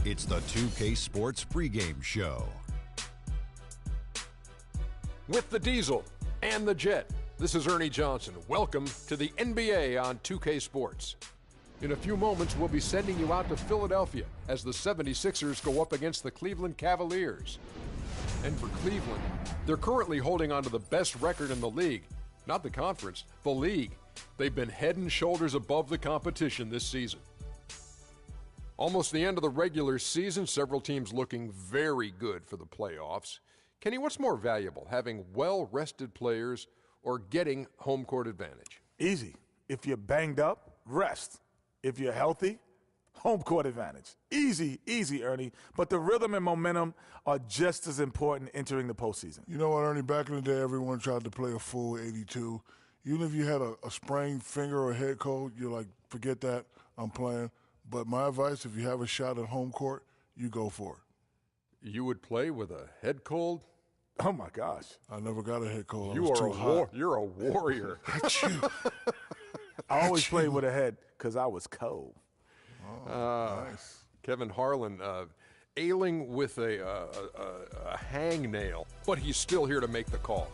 It's the 2K Sports pregame show. With the Diesel and the Jet, this is Ernie Johnson. Welcome to the NBA on 2K Sports. In a few moments, we'll be sending you out to Philadelphia as the 76ers go up against the Cleveland Cavaliers. And for Cleveland, they're currently holding on to the best record in the league. Not the conference, the league. They've been head and shoulders above the competition this season. Almost the end of the regular season, several teams looking very good for the playoffs. Kenny, what's more valuable, having well-rested players or getting home court advantage? Easy. If you're banged up, rest. If you're healthy, home court advantage. Easy, Ernie. But the rhythm and momentum are just as important entering the postseason. You know what, Ernie? Back in the day, everyone tried to play a full 82. Even if you had a sprained finger or head cold, you're like, forget that, I'm playing. But my advice, if you have a shot at home court, you go for it. You would play with a head cold? Oh, my gosh. I never got a head cold. You're a warrior. I always played with a head because I was cold. Oh, nice. Kevin Harlan ailing with a hangnail, but he's still here to make the call.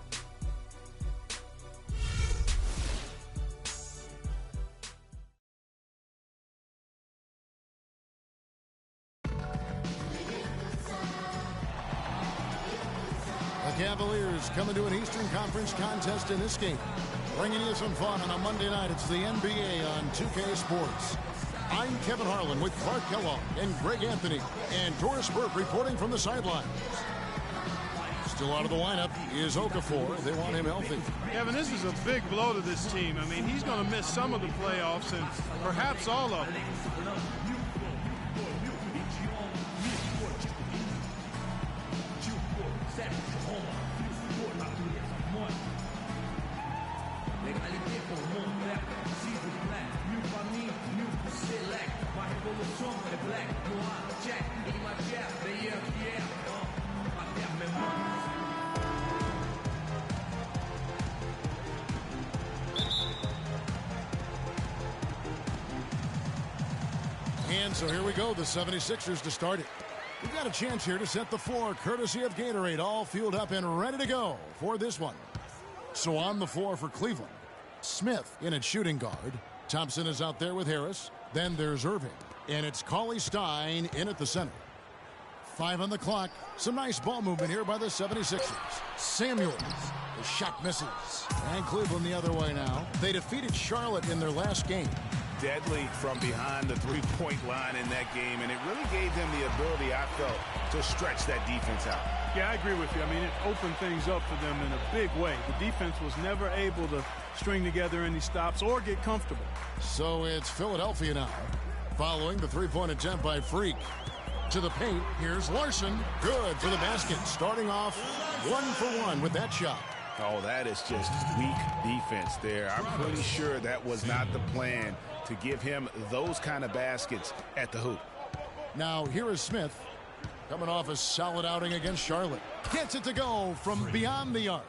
The Cavaliers coming to an Eastern Conference contest in this game. Bringing you some fun on a Monday night. It's the NBA on 2K Sports. I'm Kevin Harlan with Clark Kellogg and Greg Anthony and Doris Burke reporting from the sidelines. Still out of the lineup is Okafor. They want him healthy. Kevin, this is a big blow to this team. I mean, he's going to miss some of the playoffs and perhaps all of them. And so here we go, the 76ers to start it. We've got a chance here to set the floor, courtesy of Gatorade, all fueled up and ready to go for this one. So on the floor for Cleveland, Smith in at shooting guard. Thompson is out there with Harris. Then there's Irving. And it's Cauley-Stein in at the center. 5 on the clock. Some nice ball movement here by the 76ers. Samuels. The shot misses. And Cleveland the other way now. They defeated Charlotte in their last game. Deadly from behind the three-point line in that game, and it really gave them the ability, I felt, to stretch that defense out. Yeah, I agree with you. I mean, it opened things up for them in a big way. The defense was never able to string together any stops or get comfortable. So it's Philadelphia now, following the three-point attempt by Freak. To the paint, here's Larson. Good for the basket, starting off 1 for 1 with that shot. Oh, that is just weak defense there. I'm pretty sure that was not the plan to give him those kind of baskets at the hoop. Now here is Smith, coming off a solid outing against Charlotte. Gets it to go from beyond the arc.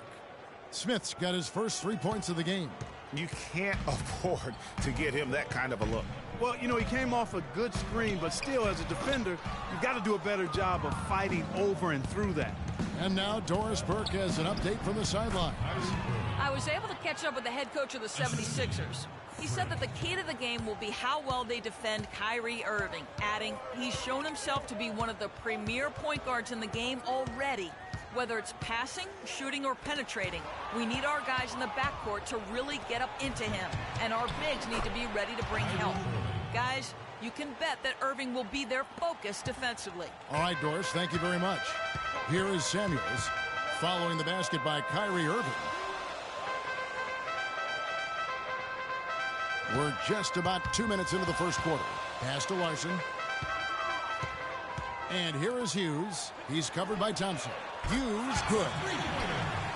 Smith's got his first 3 points of the game. You can't afford to get him that kind of a look. Well, you know, he came off a good screen, but still, as a defender, you've got to do a better job of fighting over and through that. And now Doris Burke has an update from the sidelines. I was able to catch up with the head coach of the 76ers. He said that the key to the game will be how well they defend Kyrie Irving, adding, he's shown himself to be one of the premier point guards in the game already. Whether it's passing, shooting, or penetrating, we need our guys in the backcourt to really get up into him, and our bigs need to be ready to bring help. Guys, you can bet that Irving will be their focus defensively. All right, Doris, thank you very much. Here is Samuels, following the basket by Kyrie Irving. We're just about 2 minutes into the first quarter. Pass to Larson. And here is Hughes. He's covered by Thompson. Hughes, good.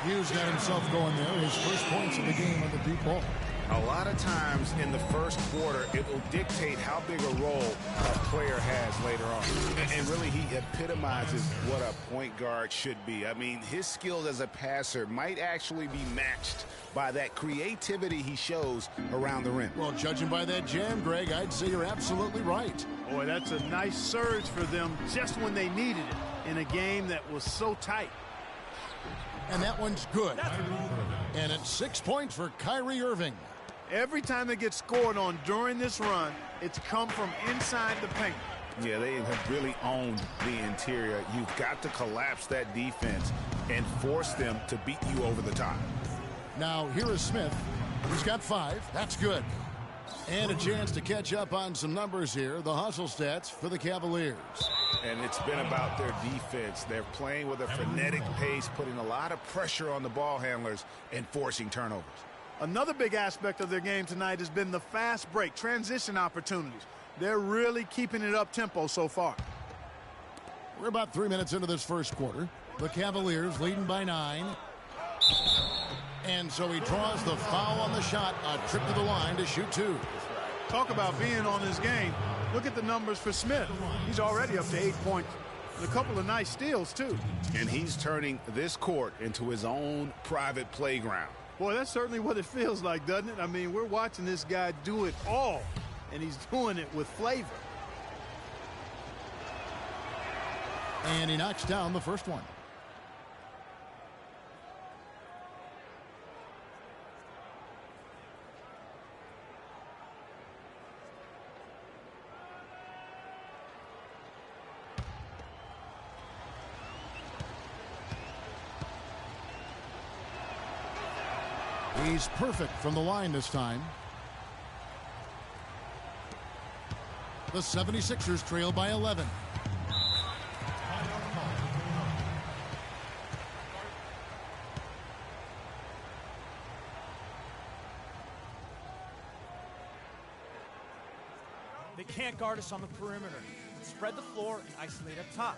Hughes got himself going there. His first points of the game on the deep ball. A lot of times in the first quarter, it will dictate how big a role a player has later on. And really, he epitomizes what a point guard should be. I mean, his skills as a passer might actually be matched by that creativity he shows around the rim. Well, judging by that jam, Greg, I'd say you're absolutely right. Boy, that's a nice surge for them just when they needed it in a game that was so tight. And that one's good. And it's 6 points for Kyrie Irving. Every time they get scored on during this run, it's come from inside the paint. Yeah, they have really owned the interior. You've got to collapse that defense and force them to beat you over the top. Now, here is Smith. He's got 5. That's good. And a chance to catch up on some numbers here. The hustle stats for the Cavaliers. And it's been about their defense. They're playing with a frenetic pace, putting a lot of pressure on the ball handlers and forcing turnovers. Another big aspect of their game tonight has been the fast break, transition opportunities. They're really keeping it up tempo so far. We're about 3 minutes into this first quarter. The Cavaliers leading by 9. And so he draws the foul on the shot. A trip to the line to shoot 2. Talk about being on his game. Look at the numbers for Smith. He's already up to 8 points. And a couple of nice steals, too. And he's turning this court into his own private playground. Boy, that's certainly what it feels like, doesn't it? I mean, we're watching this guy do it all, and he's doing it with flavor. And he knocks down the first one. He's perfect from the line this time. The 76ers trail by 11. They can't guard us on the perimeter. Spread the floor and isolate up top.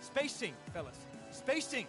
Spacing, fellas. Spacing.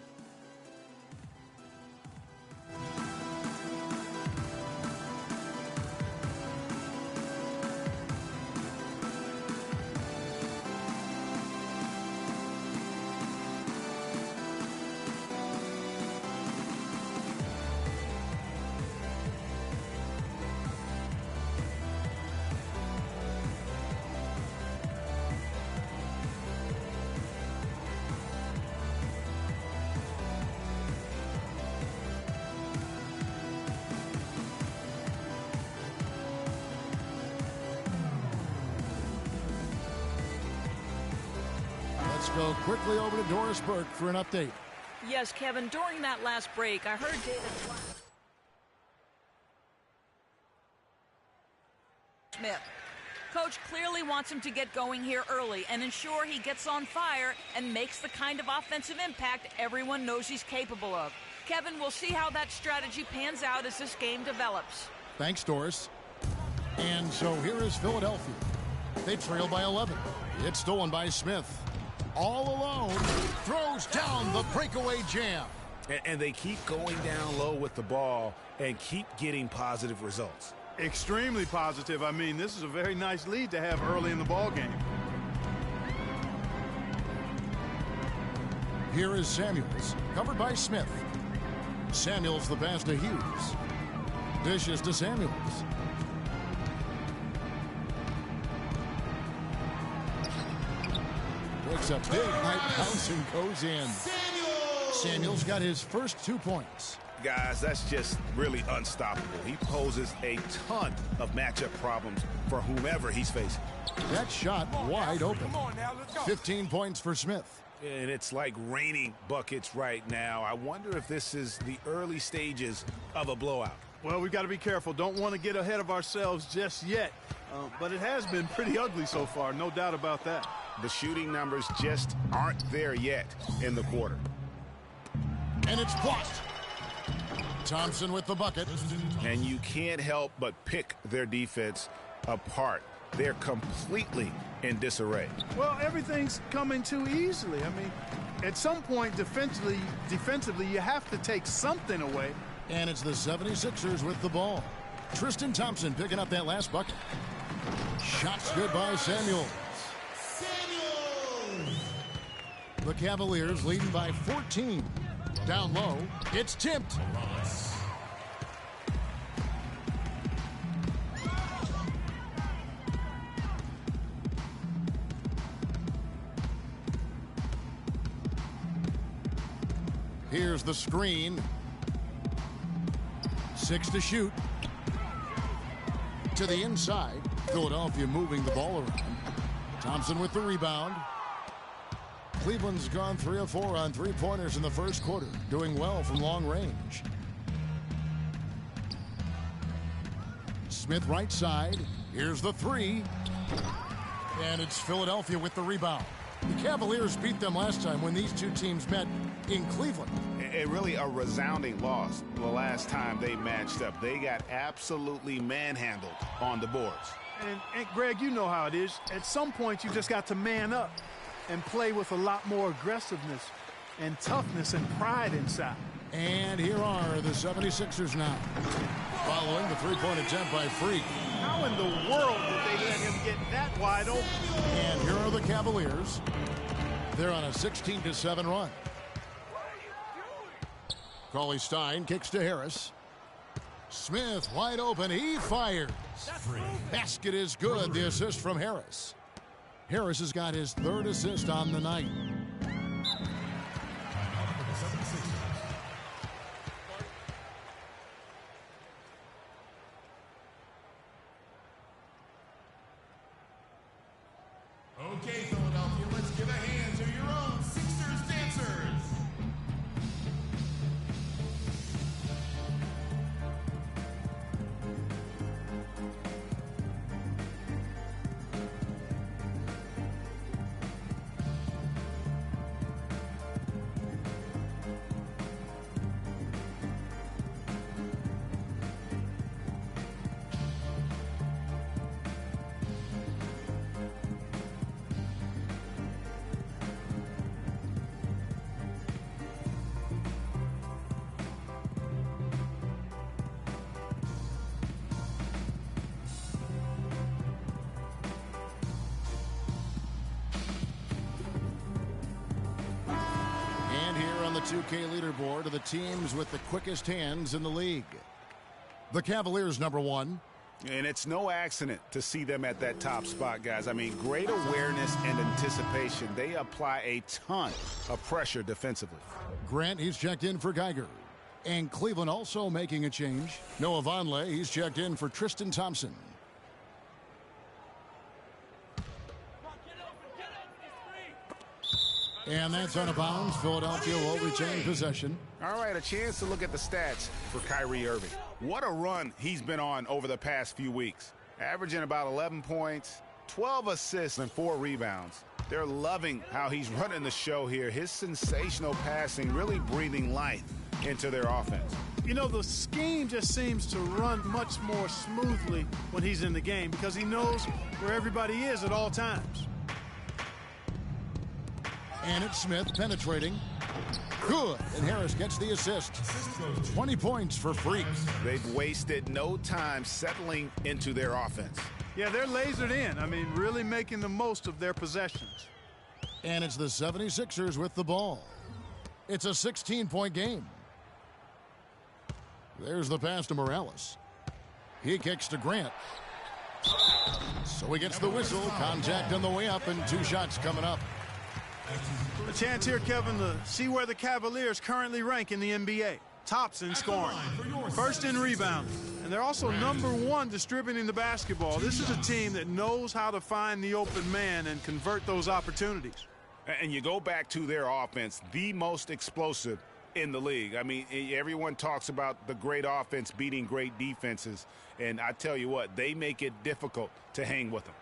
Let's go quickly over to Doris Burke for an update. Yes, Kevin, during that last break, I heard David Smith. Coach clearly wants him to get going here early and ensure he gets on fire and makes the kind of offensive impact everyone knows he's capable of. Kevin, we'll see how that strategy pans out as this game develops. Thanks, Doris. And so here is Philadelphia. They trail by 11. It's stolen by Smith. All alone, throws down the breakaway jam. And they keep going down low with the ball and keep getting positive results. Extremely positive. I mean, this is a very nice lead to have early in the ball game. Here is Samuels, covered by Smith. Samuels the pass to Hughes. Dishes to Samuels. Takes a big high bounce and goes in. Samuels got his first 2 points. Guys, that's just really unstoppable. He poses a ton of matchup problems for whomever he's facing. That shot wide open. 15 points for Smith. And it's like raining buckets right now. I wonder if this is the early stages of a blowout. Well, we've got to be careful. Don't want to get ahead of ourselves just yet. But it has been pretty ugly so far, no doubt about that. The shooting numbers just aren't there yet in the quarter. And it's blocked. Thompson with the bucket. And you can't help but pick their defense apart. They're completely in disarray. Well, everything's coming too easily. I mean, at some point defensively, you have to take something away. And it's the 76ers with the ball. Tristan Thompson picking up that last bucket. Shots good by Samuels. The Cavaliers leading by 14. Down low, it's tipped. Here's the screen. 6 to shoot. To the inside. Philadelphia moving the ball around. Thompson with the rebound. Cleveland's gone 3 of 4 on three-pointers in the first quarter, doing well from long range. Smith right side. Here's the 3. And it's Philadelphia with the rebound. The Cavaliers beat them last time when these two teams met in Cleveland. Really a resounding loss the last time they matched up. They got absolutely manhandled on the boards. And Greg, you know how it is. At some point, you just got to man up and play with a lot more aggressiveness and toughness and pride inside. And here are the 76ers now. Following the three-point attempt by Freak. How in the world did they let him get that wide open? And here are the Cavaliers. They're on a 16-7 run. Cauley Stein kicks to Harris. Smith wide open. He fires. Basket is good. The assist from Harris. Harris has got his 3rd assist on the night. Okay, Philadelphia, let's give a hand to your own Sixers dancers. The 2K leaderboard of the teams with the quickest hands in the league. The Cavaliers number 1. And it's no accident to see them at that top spot, guys. I mean, great awareness and anticipation. They apply a ton of pressure defensively. Grant, he's checked in for Geiger. And Cleveland also making a change. Noah Vonleh, he's checked in for Tristan Thompson. And that's out of bounds. Philadelphia will retain possession. All right, a chance to look at the stats for Kyrie Irving. What a run he's been on over the past few weeks. Averaging about 11 points, 12 assists, and 4 rebounds. They're loving how he's running the show here. His sensational passing really breathing life into their offense. You know, the scheme just seems to run much more smoothly when he's in the game because he knows where everybody is at all times. And it's Smith penetrating. Good. And Harris gets the assist. 20 points for Freaks. They've wasted no time settling into their offense. Yeah, they're lasered in. I mean, really making the most of their possessions. And it's the 76ers with the ball. It's a 16-point game. There's the pass to Morales. He kicks to Grant. So he gets the whistle. Contact on the way up and 2 shots coming up. A chance here, Kevin, to see where the Cavaliers currently rank in the NBA. Tops in scoring, first in rebounding, and they're also number 1 distributing the basketball. This is a team that knows how to find the open man and convert those opportunities. And you go back to their offense, the most explosive in the league. I mean, everyone talks about the great offense beating great defenses, and I tell you what, they make it difficult to hang with them.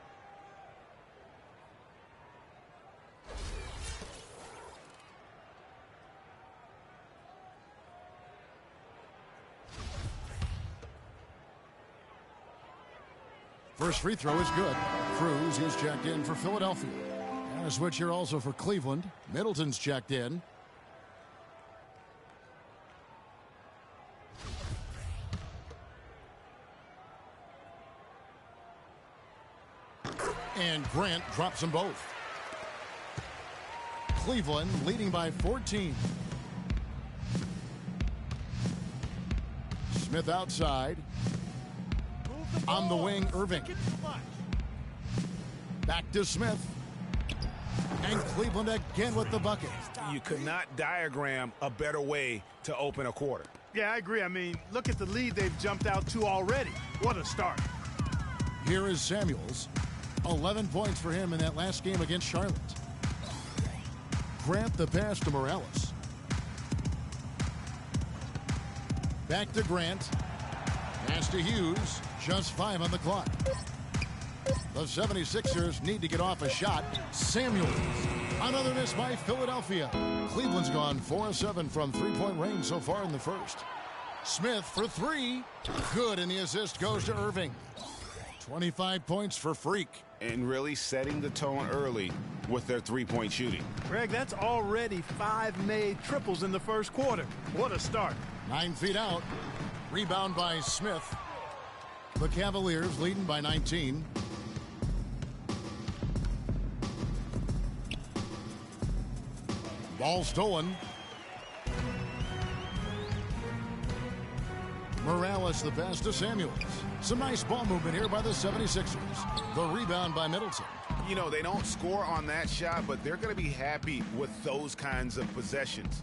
First free throw is good. Cruz, he's checked in for Philadelphia. And a switch here also for Cleveland. Middleton's checked in. And Grant drops them both. Cleveland leading by 14. Smith outside. On the wing, Irving. Back to Smith. And Cleveland again with the bucket. You could not diagram a better way to open a quarter. Yeah, I agree. I mean, look at the lead they've jumped out to already. What a start. Here is Samuels. 11 points for him in that last game against Charlotte. Grant the pass to Morales. Back to Grant. Pass to Hughes. Just 5 on the clock. The 76ers need to get off a shot. Samuels. Another miss by Philadelphia. Cleveland's gone 4-7 from three-point range so far in the first. Smith for 3. Good, and the assist goes to Irving. 25 points for Freak. And really setting the tone early with their three-point shooting. Greg, that's already 5 made triples in the first quarter. What a start. 9 feet out. Rebound by Smith. The Cavaliers leading by 19. Ball stolen. Morales the pass to Samuels. Some nice ball movement here by the 76ers. The rebound by Middleton. You know, they don't score on that shot, but they're going to be happy with those kinds of possessions.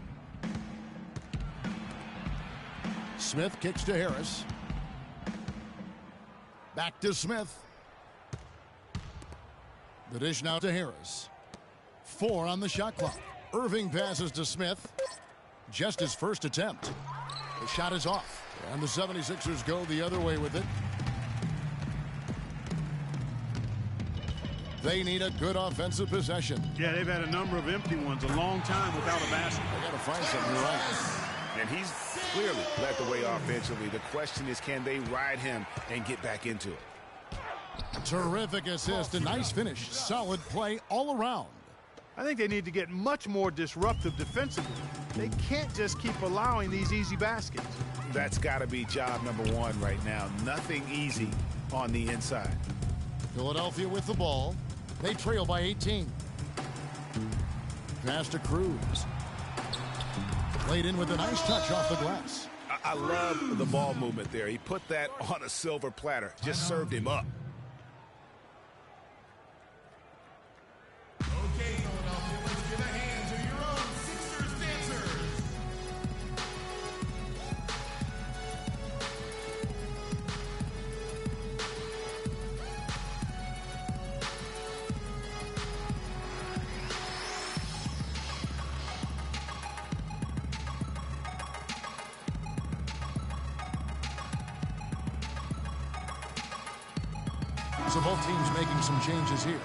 Smith kicks to Harris. Back to Smith. The dish now to Harris. 4 on the shot clock. Irving passes to Smith. Just his first attempt. The shot is off. And the 76ers go the other way with it. They need a good offensive possession. Yeah, they've had a number of empty ones, a long time without a basket. They got to find something right. And he's clearly led the way offensively. The question is, can they ride him and get back into it? Terrific assist. A nice finish. Solid play all around. I think they need to get much more disruptive defensively. They can't just keep allowing these easy baskets. That's got to be job number 1 right now. Nothing easy on the inside. Philadelphia with the ball. They trail by 18. Pass to Cruz. Played in with a nice touch off the glass. I love the ball movement there. He put that on a silver platter. Just served him up. Okay, Philadelphia, let's give a hand to your own Sixers dancers. So both teams making some changes here.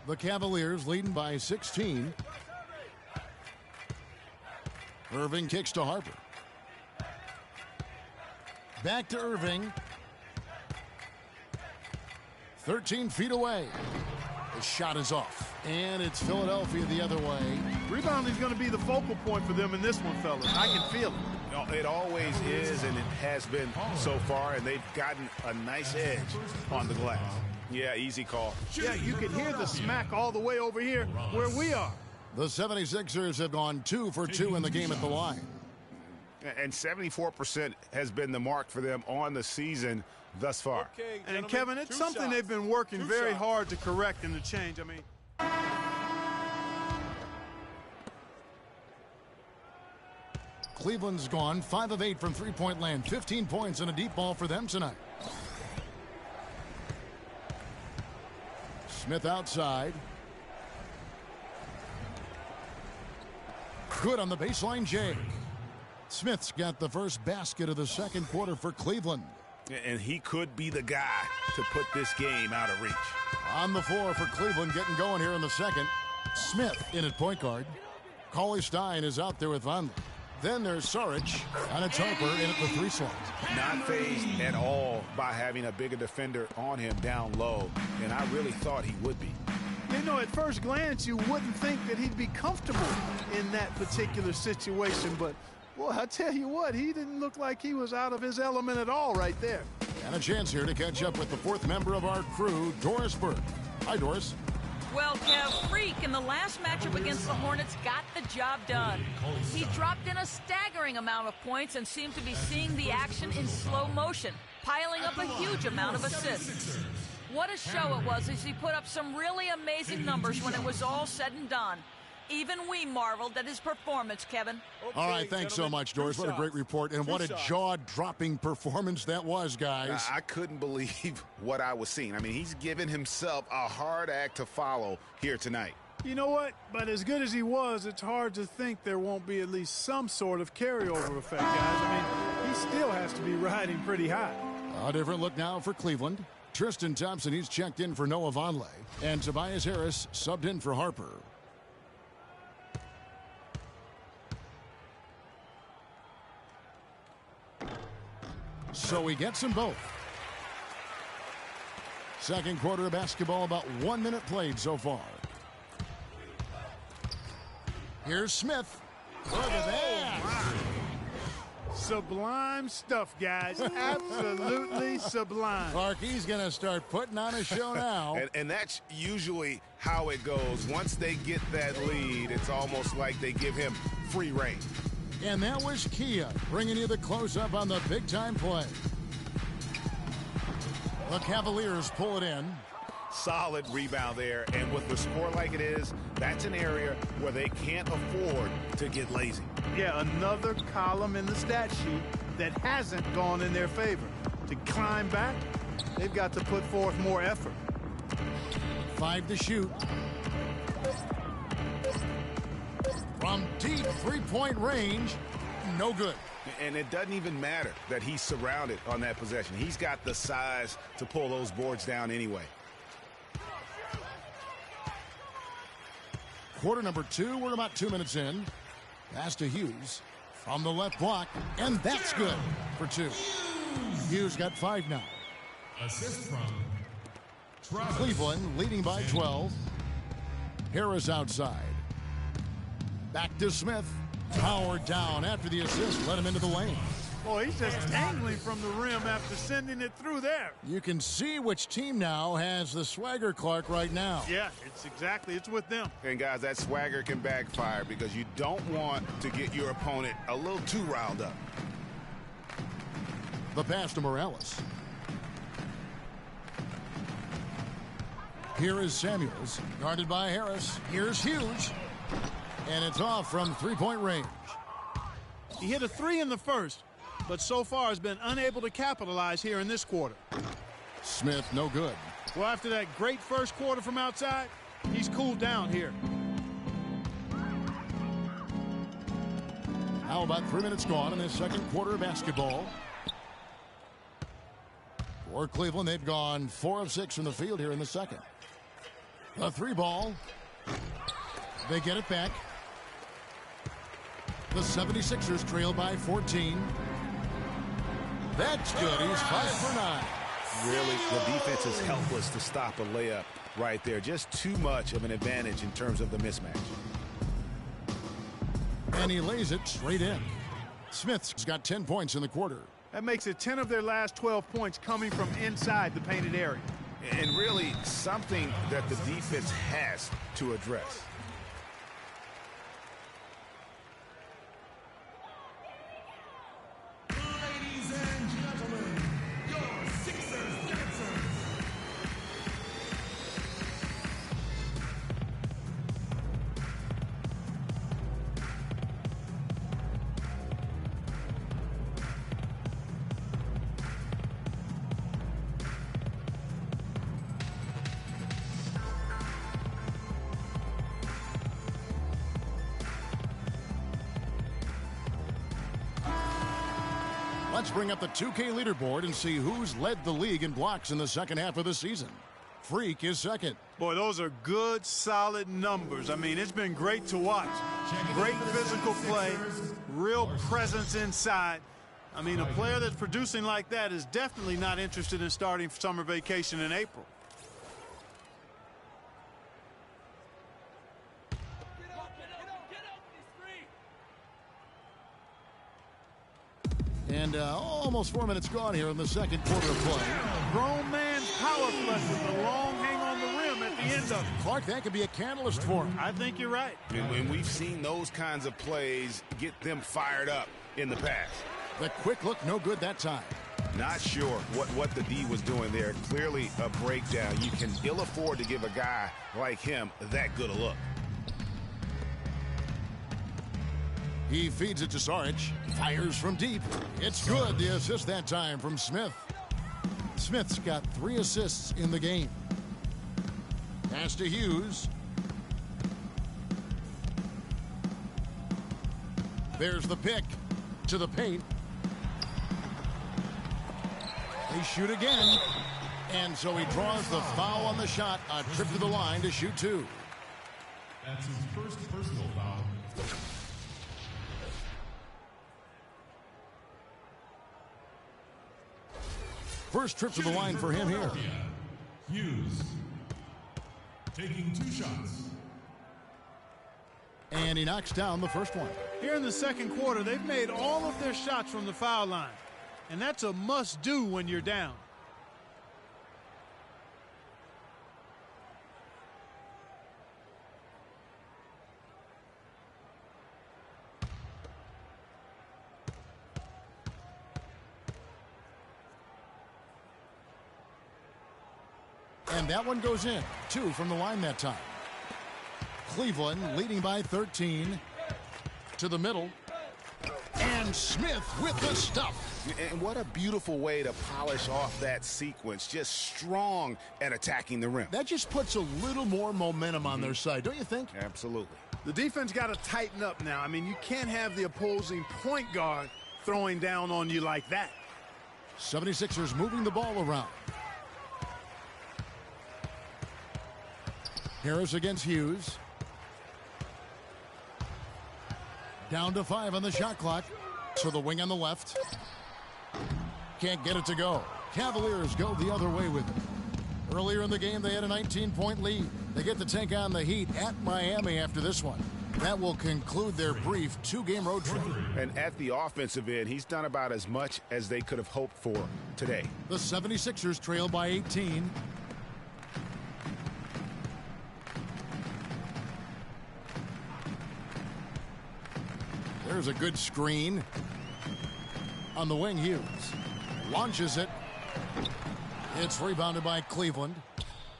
The Cavaliers leading by 16. Irving kicks to Harper. Back to Irving. 13 feet away. The shot is off. And it's Philadelphia the other way. Rebounding is going to be the focal point for them in this one, fellas. I can feel it. No, it always is, and it has been so far, and they've gotten a nice edge on the glass. Yeah, easy call. Yeah, you can hear the smack all the way over here where we are. The 76ers have gone 2 for 2 in the game at the line. And 74% has been the mark for them on the season thus far. Okay, and Kevin, it's something they've been working very hard to correct in the change. I mean, Cleveland's gone 5 of 8 from three-point land. 15 points and a deep ball for them tonight. Smith outside. Good on the baseline, Jay. Smith's got the first basket of the second quarter for Cleveland. And he could be the guy to put this game out of reach. On the floor for Cleveland, getting going here in the second. Smith in at point guard. Cauley Stein is out there with Vonleh. Then there's Saric, and it's Harper in at the 3 slot. Not fazed at all by having a bigger defender on him down low, and I really thought he would be. you know, at first glance, you wouldn't think that he'd be comfortable in that particular situation. But, well, I tell you what, he didn't look like he was out of his element at all right there. And a chance here to catch up with the fourth member of our crew, Doris Burke. Hi, Doris. Well, Kev, Freak in the last matchup against the Hornets got the job done. He dropped in a staggering amount of points and seemed to be seeing the action in slow motion, piling up a huge amount of assists. What a show it was as he put up some really amazing numbers when it was all said and done. Even we marveled at his performance, Kevin. All right, thanks so much, Doris. What a great report, and what a jaw-dropping performance that was, guys. I couldn't believe what I was seeing. I mean, he's given himself a hard act to follow here tonight. You know what? But as good as he was, it's hard to think there won't be at least some sort of carryover effect, guys. I mean, he still has to be riding pretty high. A different look now for Cleveland. Tristan Thompson, he's checked in for Noah Vonleh, and Tobias Harris subbed in for Harper. So he gets them both. Second quarter of basketball, about 1 minute played so far. Here's Smith. Look at that. Wow. Sublime stuff, guys. Absolutely sublime. Clark, he's going to start putting on a show now. And that's usually how it goes. Once they get that lead, it's almost like they give him free reign. And that was Kia bringing you the close-up on the big-time play. The Cavaliers pull it in. Solid rebound there, and with the score like it is, that's an area where they can't afford to get lazy. Yeah, another column in the stat sheet that hasn't gone in their favor. To climb back, they've got to put forth more effort. 5 to shoot. From deep three-point range, no good. And it doesn't even matter that he's surrounded on that possession. He's got the size to pull those boards down anyway. Quarter number 2, we're about 2 minutes in. Pass to Hughes from the left block, and that's good for 2. Hughes got 5 now. Assist from Cleveland leading by 12. Harris outside. Back to Smith. Powered down after the assist. Let him into the lane. Boy, he's just tangling from the rim after sending it through there. You can see which team now has the swagger, Clark, right now. Yeah, it's with them. And guys, that swagger can backfire because you don't want to get your opponent a little too riled up. The pass to Morales. Here is Samuels, guarded by Harris. Here's Hughes. And it's off from three-point range. He hit a 3 in the first, but so far has been unable to capitalize here in this quarter. Smith, no good. Well, after that great first quarter from outside, he's cooled down here. How about 3 minutes gone in this second quarter of basketball? For Cleveland, they've gone 4 of 6 from the field here in the second. The 3 ball. They get it back. The 76ers trail by 14. That's good. He's 5 for 9. Really, the defense is helpless to stop a layup right there. Just too much of an advantage in terms of the mismatch. And he lays it straight in. Smith's got 10 points in the quarter. That makes it 10 of their last 12 points coming from inside the painted area. And really something that the defense has to address. Ladies and gentlemen, your Sixers dancers. Let's bring up the 2K leaderboard and see who's led the league in blocks in the second half of the season. Freak is second. Boy, those are good, solid numbers. I mean, it's been great to watch. Great physical play, real presence inside. I mean, a player that's producing like that is definitely not interested in starting summer vacation in April. And almost 4 minutes gone here in the second quarter of play. Grown man's power flush with a long hang on the rim at the end of it. Clark, that could be a catalyst for him. I think you're right. And we've seen those kinds of plays get them fired up in the past. The quick look, no good that time. Not sure what the D was doing there. Clearly a breakdown. You can ill afford to give a guy like him that good a look. He feeds it to Saric. Fires from deep. It's good. The assist that time from Smith. Smith's got 3 assists in the game. Pass to Hughes. There's the pick to the paint. They shoot again. And so he draws the foul on the shot. A trip to the line to shoot 2. That's his first personal foul. First trip to the line for him here. Hughes taking 2 shots. And he knocks down the first one. Here in the second quarter, they've made all of their shots from the foul line. And that's a must-do when you're down. And that one goes in. 2 from the line that time. Cleveland leading by 13. To the middle. And Smith with the stuff. And what a beautiful way to polish off that sequence. Just strong at attacking the rim. That just puts a little more momentum on their side, don't you think? Absolutely. The defense got to tighten up now. I mean, you can't have the opposing point guard throwing down on you like that. 76ers moving the ball around. Harris against Hughes. Down to 5 on the shot clock. So the wing on the left. Can't get it to go. Cavaliers go the other way with it. Earlier in the game, they had a 19-point lead. They get to take on the Heat at Miami after this one. That will conclude their brief 2-game road trip. And at the offensive end, he's done about as much as they could have hoped for today. The 76ers trail by 18. There's a good screen. On the wing, Hughes launches it. It's rebounded by Cleveland.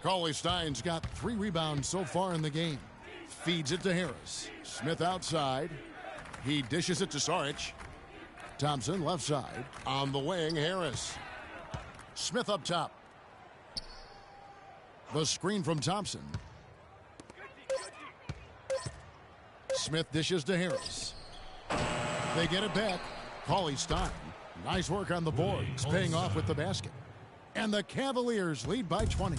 Cauley-Stein's got 3 rebounds so far in the game. Feeds it to Harris. Smith outside. He dishes it to Saric. Thompson left side. On the wing, Harris. Smith up top. The screen from Thompson. Smith dishes to Harris. They get it back. Cauley-Stein. Nice work on the boards, paying off with the basket. And the Cavaliers lead by 20.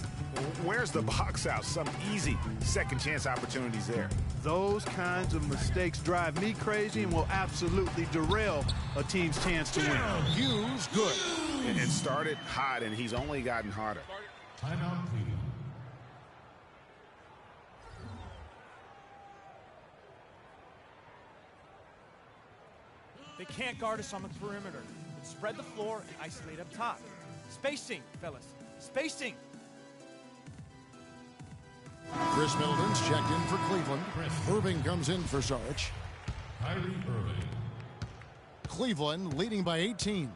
Where's the box out? Some easy second chance opportunities there. Those kinds of mistakes drive me crazy and will absolutely derail a team's chance to win. Hughes, good. It started hot, and he's only gotten hotter. Timeout, Cleveland. They can't guard us on the perimeter. Spread the floor and isolate up top. Spacing, fellas. Spacing. Chris Middleton's checked in for Cleveland. Irving comes in for Saric. Kyrie Irving. Cleveland leading by 18.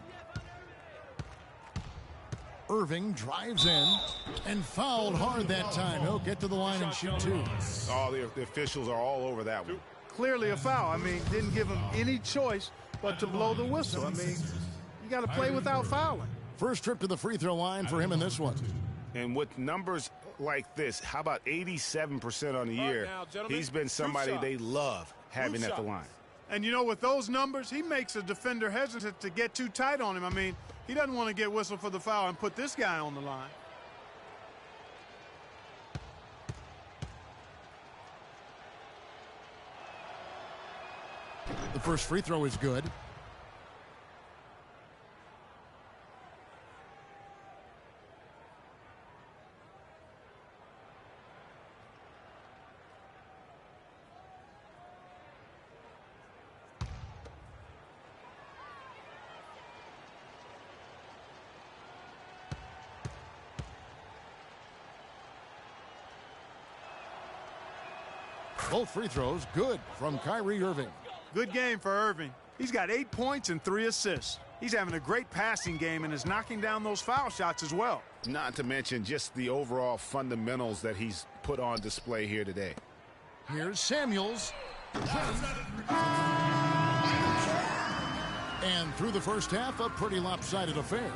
Irving drives in and fouled hard that time. He'll get to the line and shoot 2. Oh, the officials are all over that one. Clearly a foul. I mean, didn't give him any choice but to blow the whistle. I mean, you got to play without fouling. First trip to the free throw line for him in this one. And with numbers like this, how about 87% on the year? He's been somebody they love having at the line. And, you know, with those numbers, he makes a defender hesitant to get too tight on him. I mean, he doesn't want to get whistled for the foul and put this guy on the line. The first free throw is good. Both free throws good from Kyrie Irving. Good game for Irving. He's got 8 points and 3 assists. He's having a great passing game and is knocking down those foul shots as well. Not to mention just the overall fundamentals that he's put on display here today. Here's Samuels. And through the first half, a pretty lopsided affair.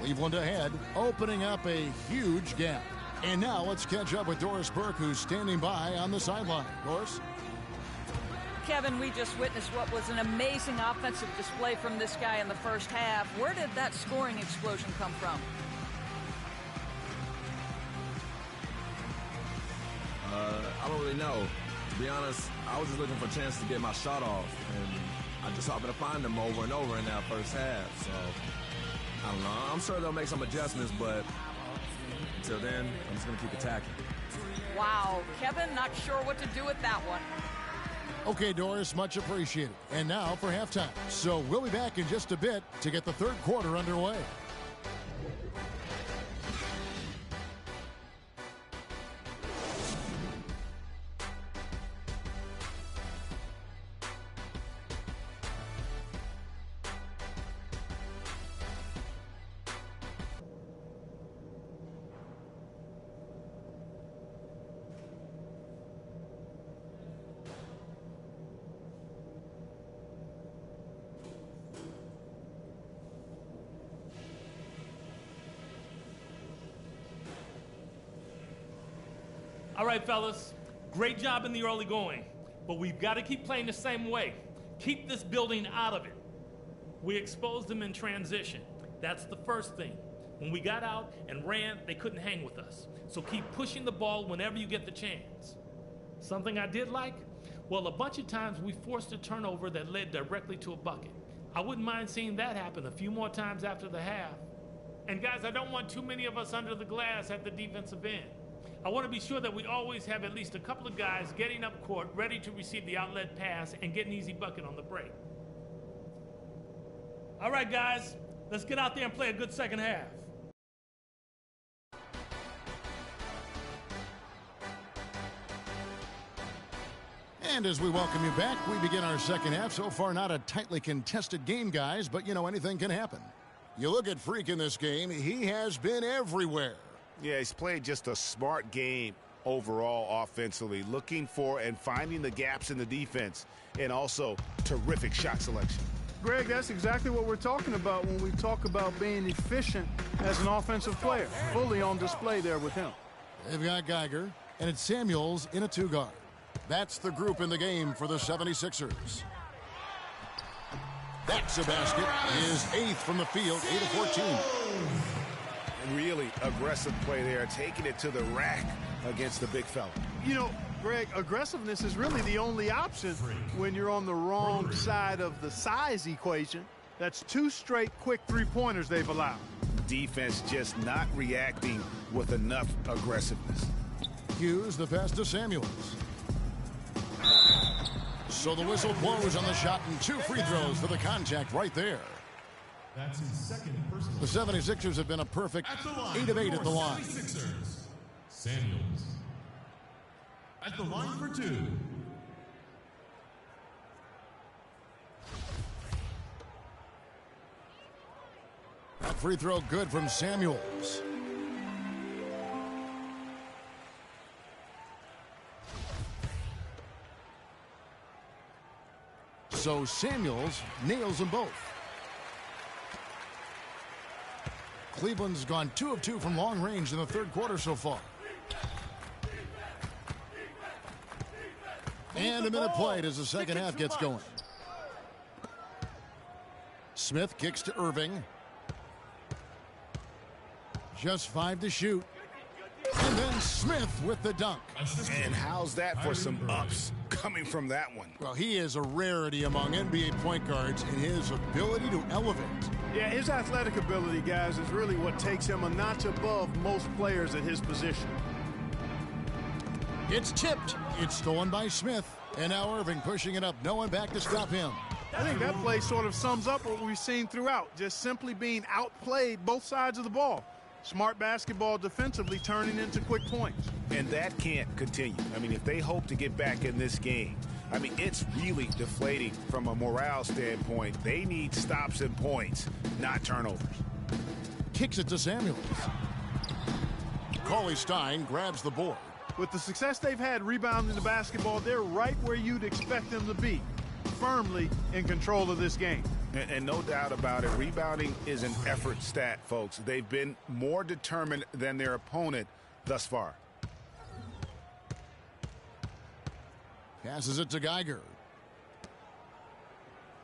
Cleveland ahead, opening up a huge gap. And now let's catch up with Doris Burke, who's standing by on the sideline. Doris? Kevin, we just witnessed what was an amazing offensive display from this guy in the first half. Where did that scoring explosion come from? I don't really know. To be honest, I was just looking for a chance to get my shot off, and I just happened to find them over and over in that first half. So, I don't know. I'm sure they'll make some adjustments, but until then, I'm just going to keep attacking. Wow, Kevin, not sure what to do with that one. Okay, Doris, much appreciated. And now for halftime. So we'll be back in just a bit to get the third quarter underway. All right, fellas, great job in the early going, but we've got to keep playing the same way. Keep this building out of it. We exposed them in transition. That's the first thing. When we got out and ran, they couldn't hang with us. So keep pushing the ball whenever you get the chance. Something I did like? Well, a bunch of times we forced a turnover that led directly to a bucket. I wouldn't mind seeing that happen a few more times after the half. And guys, I don't want too many of us under the glass at the defensive end. I want to be sure that we always have at least a couple of guys getting up court, ready to receive the outlet pass and get an easy bucket on the break. All right, guys, let's get out there and play a good second half. And as we welcome you back, we begin our second half. So far, not a tightly contested game, guys, but, you know, anything can happen. You look at Freak in this game, he has been everywhere. Yeah, he's played just a smart game overall offensively, looking for and finding the gaps in the defense, and also terrific shot selection. Greg, that's exactly what we're talking about when we talk about being efficient as an offensive player. Fully on display there with him. They've got Geiger, and it's Samuels in a two-guard. That's the group in the game for the 76ers. That's a basket. His eighth from the field, 8 of 14. Really aggressive play there, taking it to the rack against the big fella. You know, Greg, aggressiveness is really the only option when you're on the wrong side of the size equation. That's 2 straight quick three-pointers they've allowed. Defense just not reacting with enough aggressiveness. Hughes, the pass to Samuels. So the whistle blows on the shot, and 2 free throws for the contact right there. That's his second personal. The 76ers have been a perfect 8 of 8 at the line. 76ers. Samuels. At the line for 2. That free throw good from Samuels. So Samuels nails them both. Cleveland's gone 2 of 2 from long range in the third quarter so far. And a minute played as the second half gets going. Smith kicks to Irving. Just 5 to shoot. And then Smith with the dunk. And how's that for some ups coming from that one? Well, he is a rarity among NBA point guards in his ability to elevate. Yeah, his athletic ability, guys, is really what takes him a notch above most players at his position. It's tipped. It's stolen by Smith. And now Irving pushing it up. No one back to stop him. I think that play sort of sums up what we've seen throughout. Just simply being outplayed both sides of the ball. Smart basketball defensively turning into quick points. And that can't continue. I mean, if they hope to get back in this game, I mean, it's really deflating from a morale standpoint. They need stops and points, not turnovers. Kicks it to Samuels. Cauley Stein grabs the board. With the success they've had rebounding the basketball, they're right where you'd expect them to be, firmly in control of this game. And no doubt about it, rebounding is an effort stat, folks. They've been more determined than their opponent thus far. Passes it to Geiger.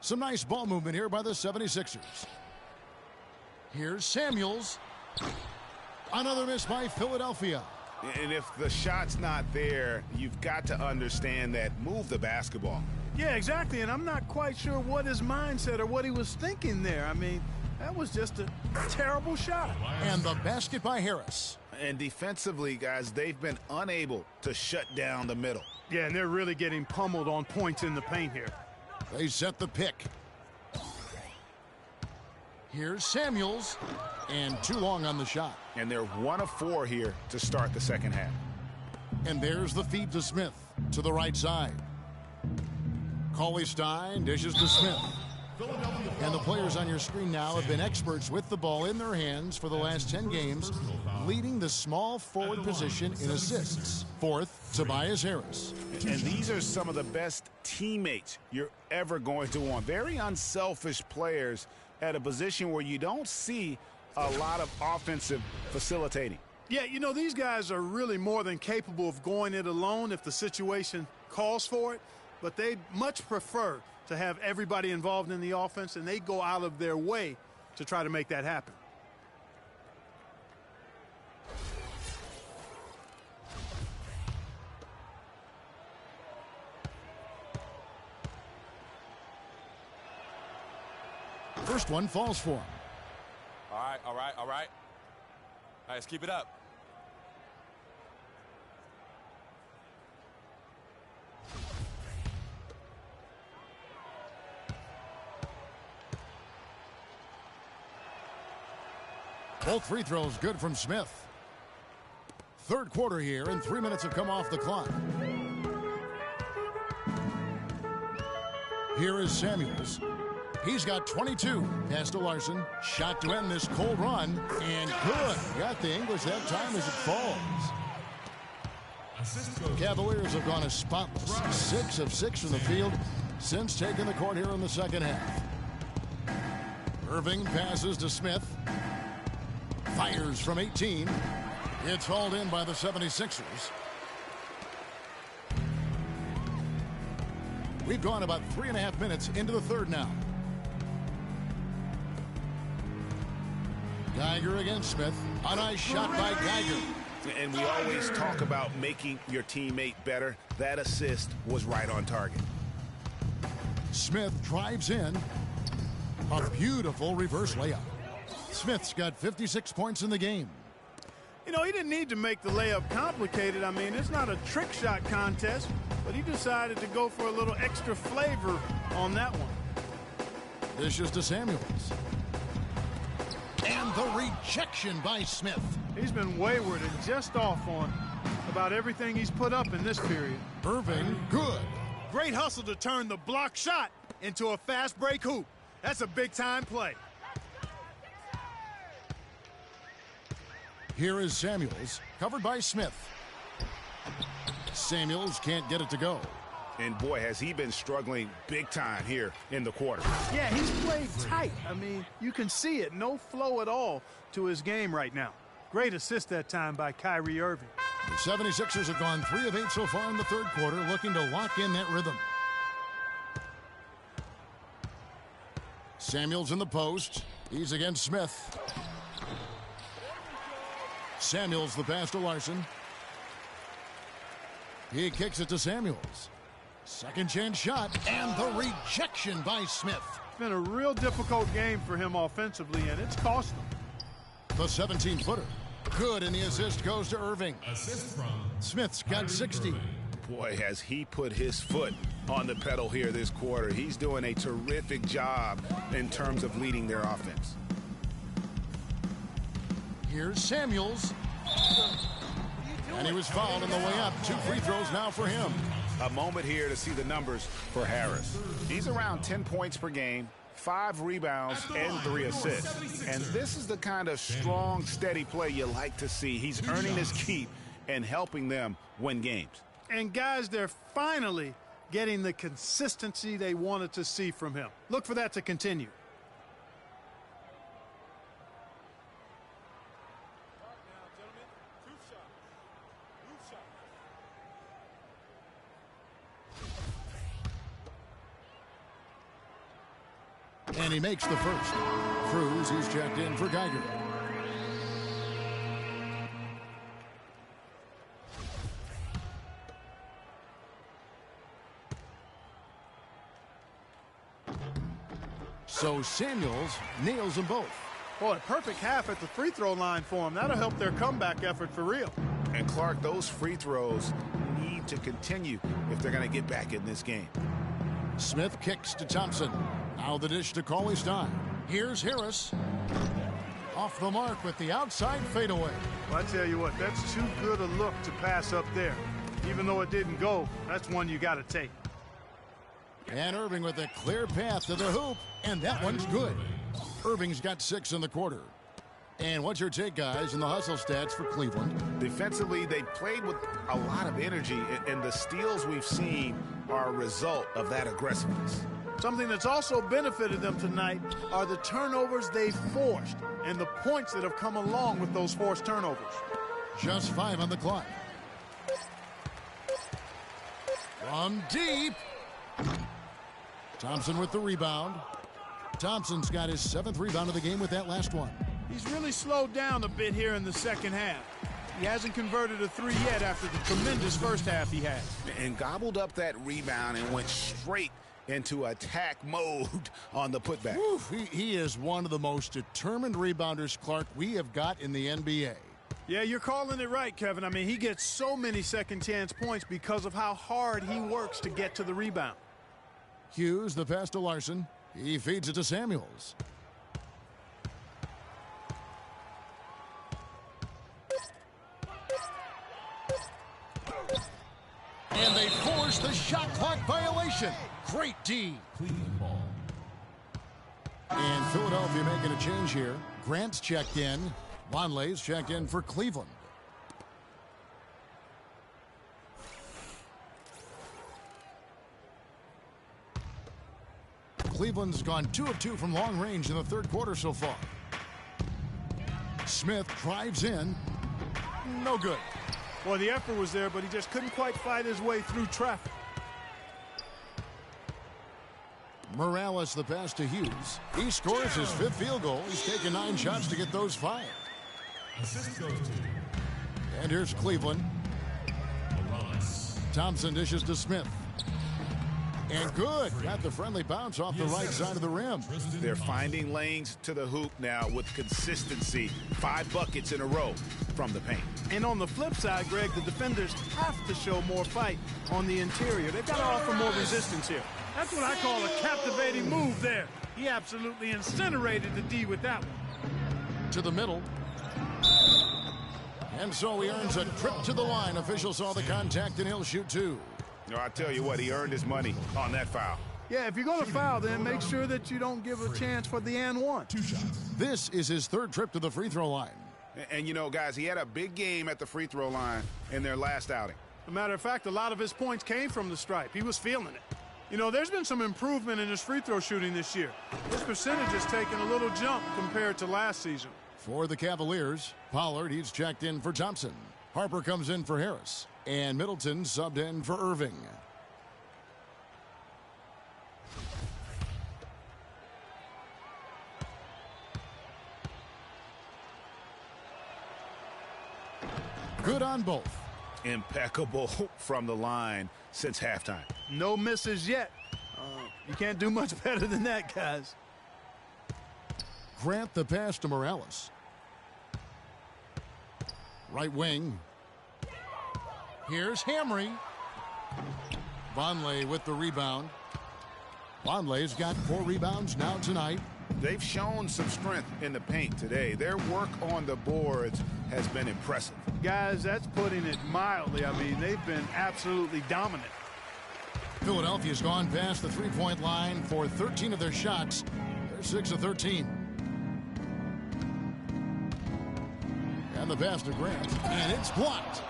Some nice ball movement here by the 76ers. Here's Samuels. Another miss by Philadelphia. And if the shot's not there, you've got to understand that. Move the basketball. Yeah, exactly, and I'm not quite sure what his mindset or what he was thinking there. I mean, that was just a terrible shot. And the basket by Harris. And defensively, guys, they've been unable to shut down the middle. Yeah, and they're really getting pummeled on points in the paint here. They set the pick. Here's Samuels, and too long on the shot. And they're 1 of 4 here to start the second half. And there's the feed to Smith to the right side. Cauley Stein dishes to Smith. And the players on your screen now have been experts with the ball in their hands for the last 10 games, leading the small forward position in assists. Fourth, Tobias Harris. And these are some of the best teammates you're ever going to want. Very unselfish players at a position where you don't see a lot of offensive facilitating. Yeah, you know, these guys are really more than capable of going it alone if the situation calls for it, but they much prefer to have everybody involved in the offense, and they go out of their way to try to make that happen. First one falls for him. All right. All right, let's keep it up. Both free throws good from Smith. Third quarter here, and 3 minutes have come off the clock. Here is Samuels. He's got 22. Pass to Larson. Shot to end this cold run. And good. Got the English that time as it falls. Cavaliers have gone as spotless. 6 of 6 from the field since taking the court here in the second half. Irving passes to Smith. Fires from 18. It's hauled in by the 76ers. We've gone about 3.5 minutes into the third now. Geiger against Smith. A nice shot by Geiger. And we always talk about making your teammate better. That assist was right on target. Smith drives in. A beautiful reverse layup. Smith's got 56 points in the game. You know, he didn't need to make the layup complicated. I mean, it's not a trick shot contest, but he decided to go for a little extra flavor on that one. Dishes to Samuels. And the rejection by Smith. He's been wayward and just off on about everything he's put up in this period. Irving, good. Great hustle to turn the block shot into a fast break hoop. That's a big-time play. Here is Samuels, covered by Smith. Samuels can't get it to go. And boy, has he been struggling big time here in the quarter. Yeah, he's played tight. I mean, you can see it. No flow at all to his game right now. Great assist that time by Kyrie Irving. The 76ers have gone 3 of 8 so far in the third quarter, looking to lock in that rhythm. Samuels in the post. He's against Smith. Samuels the pass to Larson. He kicks it to Samuels. Second chance shot, and the rejection by Smith. It's been a real difficult game for him offensively, and it's cost him. The 17-footer. Good, and the assist goes to Irving. Assist from Smith's got 60. Boy, has he put his foot on the pedal here this quarter. He's doing a terrific job in terms of leading their offense. Here's Samuels. And he was fouled on the way up. 2 free throws now for him. A moment here to see the numbers for Harris. He's around 10 points per game, 5 rebounds, and 3 assists. And this is the kind of strong, steady play you like to see. He's earning his keep and helping them win games. And guys, they're finally getting the consistency they wanted to see from him. Look for that to continue. And he makes the first. Cruz, he's checked in for Geiger. So Samuels nails them both. Boy, perfect half at the free throw line for him. That'll help their comeback effort for real. And Clark, those free throws need to continue if they're going to get back in this game. Smith kicks to Thompson. Now the dish to Cauley-Stein. Here's Harris. Off the mark with the outside fadeaway. Well, I tell you what, that's too good a look to pass up there. Even though it didn't go, that's one you got to take. And Irving with a clear path to the hoop, and that one's good. Irving's got 6 in the quarter. And what's your take, guys, in the hustle stats for Cleveland? Defensively, they played with a lot of energy, and the steals we've seen are a result of that aggressiveness. Something that's also benefited them tonight are the turnovers they've forced and the points that have come along with those forced turnovers. Just 5 on the clock. From deep. Thompson with the rebound. Thompson's got his 7th rebound of the game with that last one. He's really slowed down a bit here in the second half. He hasn't converted a 3 yet after the tremendous first half he had. And gobbled up that rebound and went straight into attack mode on the putback. Oof, he is one of the most determined rebounders, Clark, we have got in the NBA. Yeah, you're calling it right, Kevin. I mean, he gets so many second chance points because of how hard he works to get to the rebound. Hughes, the pass to Larson. He feeds it to Samuels. And they force the shot clock violation. Great D. And Philadelphia making a change here. Grant's checked in. Vonleh's checked in for Cleveland. Cleveland's gone 2 of 2 from long range in the 3rd quarter so far. Smith drives in. No good. Well, the effort was there, but he just couldn't quite fight his way through traffic. Morales the pass to Hughes. He scores his 5th field goal. He's taken 9 shots to get those 5. And here's Cleveland. Thompson dishes to Smith. And good. Got the friendly bounce off the right side of the rim. They're finding lanes to the hoop now with consistency. 5 buckets in a row from the paint. And on the flip side, Greg, the defenders have to show more fight on the interior. They've got to offer more resistance here. That's what I call a captivating move there. He absolutely incinerated the D with that one. To the middle. And so he earns a trip to the line. Official saw the contact, and he'll shoot 2. No, I tell you what, he earned his money on that foul. Yeah, if you're going to foul, then make sure that you don't give a chance for the and one. 2 shots. This is his 3rd trip to the free throw line. And you know, guys, he had a big game at the free throw line in their last outing. As a matter of fact, a lot of his points came from the stripe. He was feeling it. You know, there's been some improvement in his free throw shooting this year. His percentage has taken a little jump compared to last season. For the Cavaliers, Pollard, he's checked in for Thompson. Harper comes in for Harris. And Middleton subbed in for Irving. Good on both. Impeccable from the line since halftime. No misses yet. You can't do much better than that, guys. Grant the pass to Morales. Right wing. Here's Hamry. Vonleh with the rebound. Vonleh's got 4 rebounds now tonight. They've shown some strength in the paint today. Their work on the boards has been impressive. Guys, that's putting it mildly. I mean, they've been absolutely dominant. Philadelphia's gone past the three-point line for 13 of their shots. They're 6 of 13. And the pass to Grant, and it's blocked.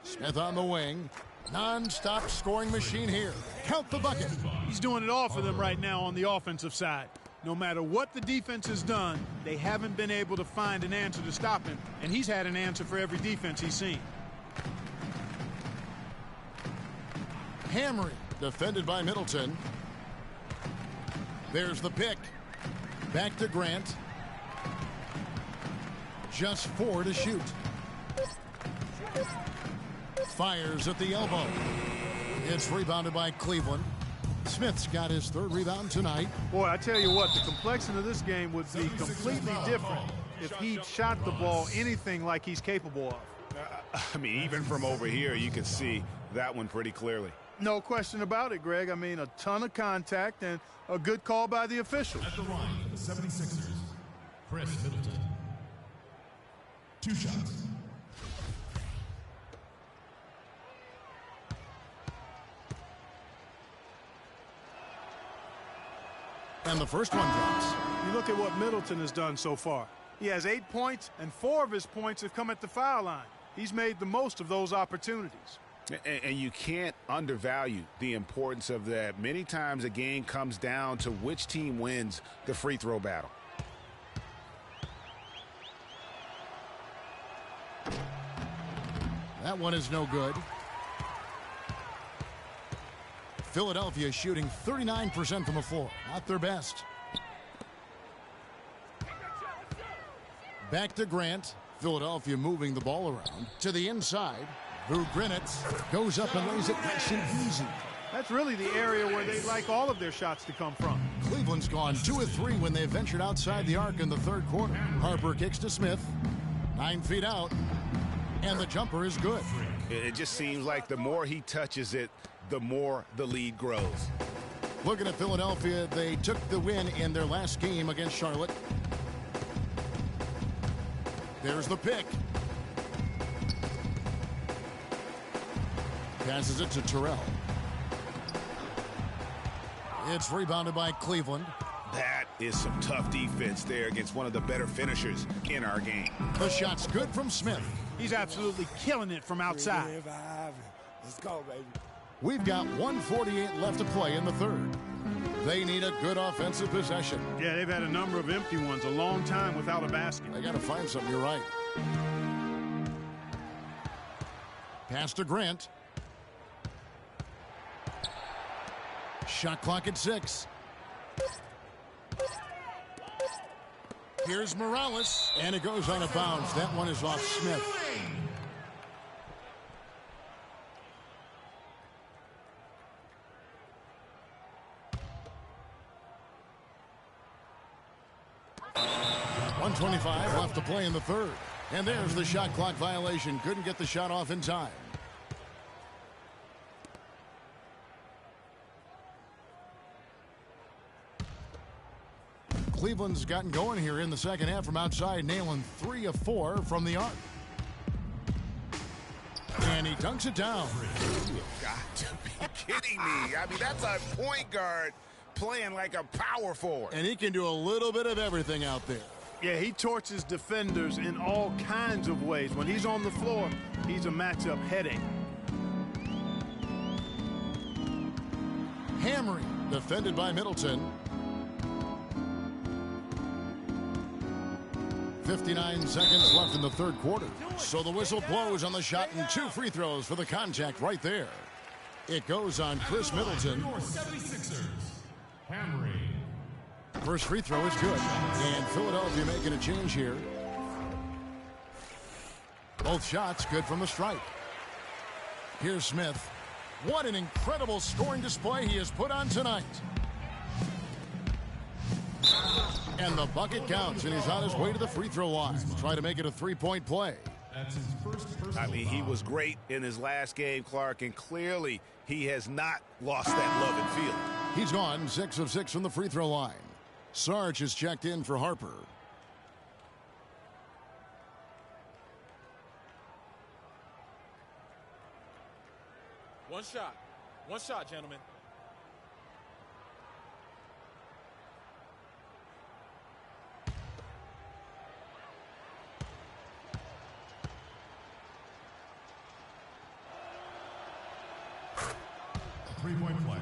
Smith on the wing. Non-stop scoring machine here. Count the bucket. He's doing it all for them right now on the offensive side. No matter what the defense has done, they haven't been able to find an answer to stop him, and he's had an answer for every defense he's seen. Hamry, defended by Middleton. There's the pick. Back to Grant. Just 4 to shoot. Fires at the elbow. It's rebounded by Cleveland. Smith's got his 3rd rebound tonight. Boy, I tell you what, the complexion of this game would be completely different if he shot the ball anything like he's capable of. I mean, even from over here, you can see that one pretty clearly. No question about it, Greg. I mean, a ton of contact and a good call by the official. At the line, the 76ers, Chris Middleton. 2 shots. And the first one drops. You look at what Middleton has done so far. He has 8 points, and 4 of his points have come at the foul line. He's made the most of those opportunities. And you can't undervalue the importance of that. Many times a game comes down to which team wins the free throw battle. That one is no good. Philadelphia shooting 39% from the floor. Not their best. Back to Grant. Philadelphia moving the ball around. To the inside. Vugrinets goes up and lays it nice and easy. That's really the area where they'd like all of their shots to come from. Cleveland's gone 2 of 3 when they ventured outside the arc in the 3rd quarter. Harper kicks to Smith. 9 feet out. And the jumper is good. It just seems like the more he touches it, the more the lead grows. Looking at Philadelphia, they took the win in their last game against Charlotte. There's the pick. Passes it to Terrell. It's rebounded by Cleveland. That is some tough defense there against one of the better finishers in our game. The shot's good from Smith. He's absolutely killing it from outside. Let's go, baby. We've got 1:48 left to play in the 3rd. They need a good offensive possession. Yeah, they've had a number of empty ones, a long time without a basket. They got to find something, you're right. Pass to Grant. Shot clock at 6. Here's Morales, and it goes out of bounds. That one is off Smith. .125 left to play in the 3rd. And there's the shot clock violation. Couldn't get the shot off in time. Cleveland's gotten going here in the 2nd half from outside, nailing 3 of 4 from the arc. And he dunks it down. You've got to be kidding me. I mean, that's a point guard playing like a power forward. And he can do a little bit of everything out there. Yeah, he torches defenders in all kinds of ways. When he's on the floor, he's a matchup headache. Hamry, defended by Middleton. 59 seconds left in the 3rd quarter. So the whistle blows on the shot and 2 free throws for the contact right there. It goes on Chris Middleton. Your 76ers, Hamry. First free throw is good. And Philadelphia making a change here. Both shots good from the stripe. Here's Smith. What an incredible scoring display he has put on tonight. And the bucket counts, and he's on his way to the free throw line. Try to make it a 3-point play. That's his first personal I mean, he foul. was great in his last game, Clark, and clearly he has not lost that love and feel. He's gone 6 of 6 from the free throw line. Sarge is checked in for Harper. One shot, gentlemen. Three-point play.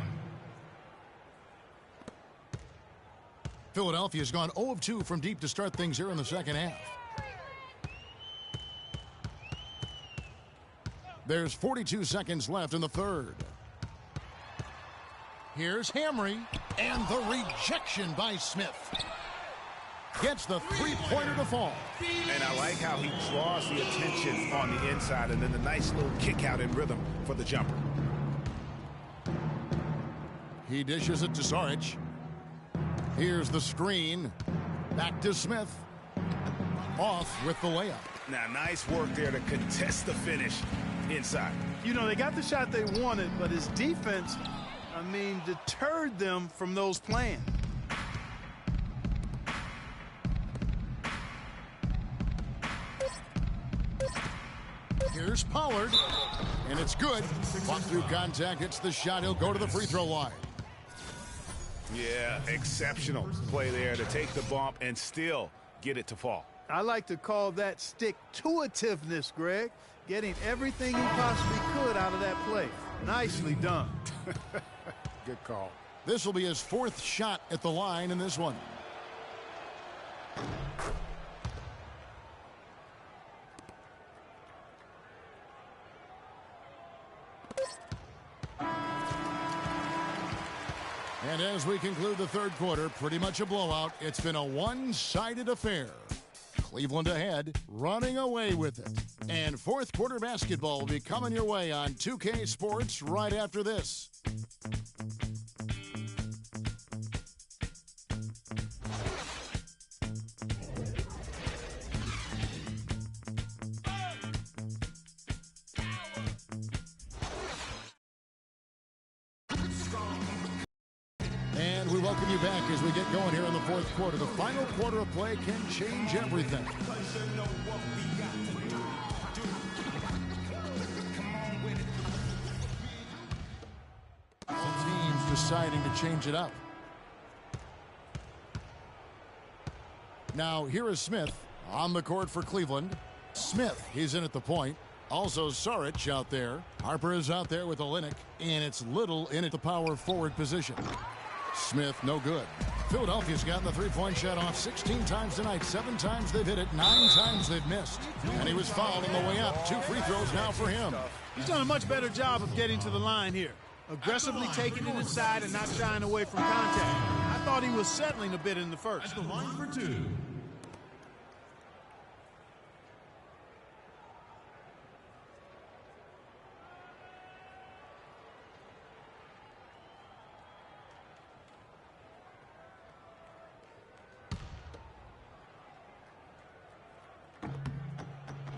Philadelphia's gone 0 of 2 from deep to start things here in the second half. There's 42 seconds left in the third. Here's Hamry, and the rejection by Smith. Gets the three-pointer to fall. And I like how he draws the attention on the inside, and then the nice little kick out in rhythm for the jumper. He dishes it to Saric. Here's the screen. Back to Smith. Off with the layup. Now, nice work there to contest the finish inside. You know, they got the shot they wanted, but his defense, I mean, deterred them from those plans. Here's Pollard, and it's good. Walk through contact, hits the shot. He'll go to the free throw line. Yeah, exceptional play there to take the bump and still get it to fall. I like to call that stick-to-itiveness, Greg. Getting everything he possibly could out of that play. Nicely done. Good call. This will be his fourth shot at the line in this one. And as we conclude the third quarter, pretty much a blowout. It's been a one-sided affair. Cleveland ahead, running away with it. And fourth quarter basketball will be coming your way on 2K Sports right after this. And we welcome you back as we get going here in the fourth quarter. The final quarter of play can change everything. Some teams deciding to change it up. Now here is Smith on the court for Cleveland. Smith, he's in at the point. Also Saric out there. Harper is out there with Olynyk. And it's Little in at the power forward position. Smith, no good. Philadelphia's gotten the three-point shot off 16 times tonight. 7 times they've hit it, 9 times they've missed. And he was fouled on the way up. 2 free throws now for him. He's done a much better job of getting to the line here. Aggressively taking it inside and not shying away from contact. I thought he was settling a bit in the first. At the line for 2.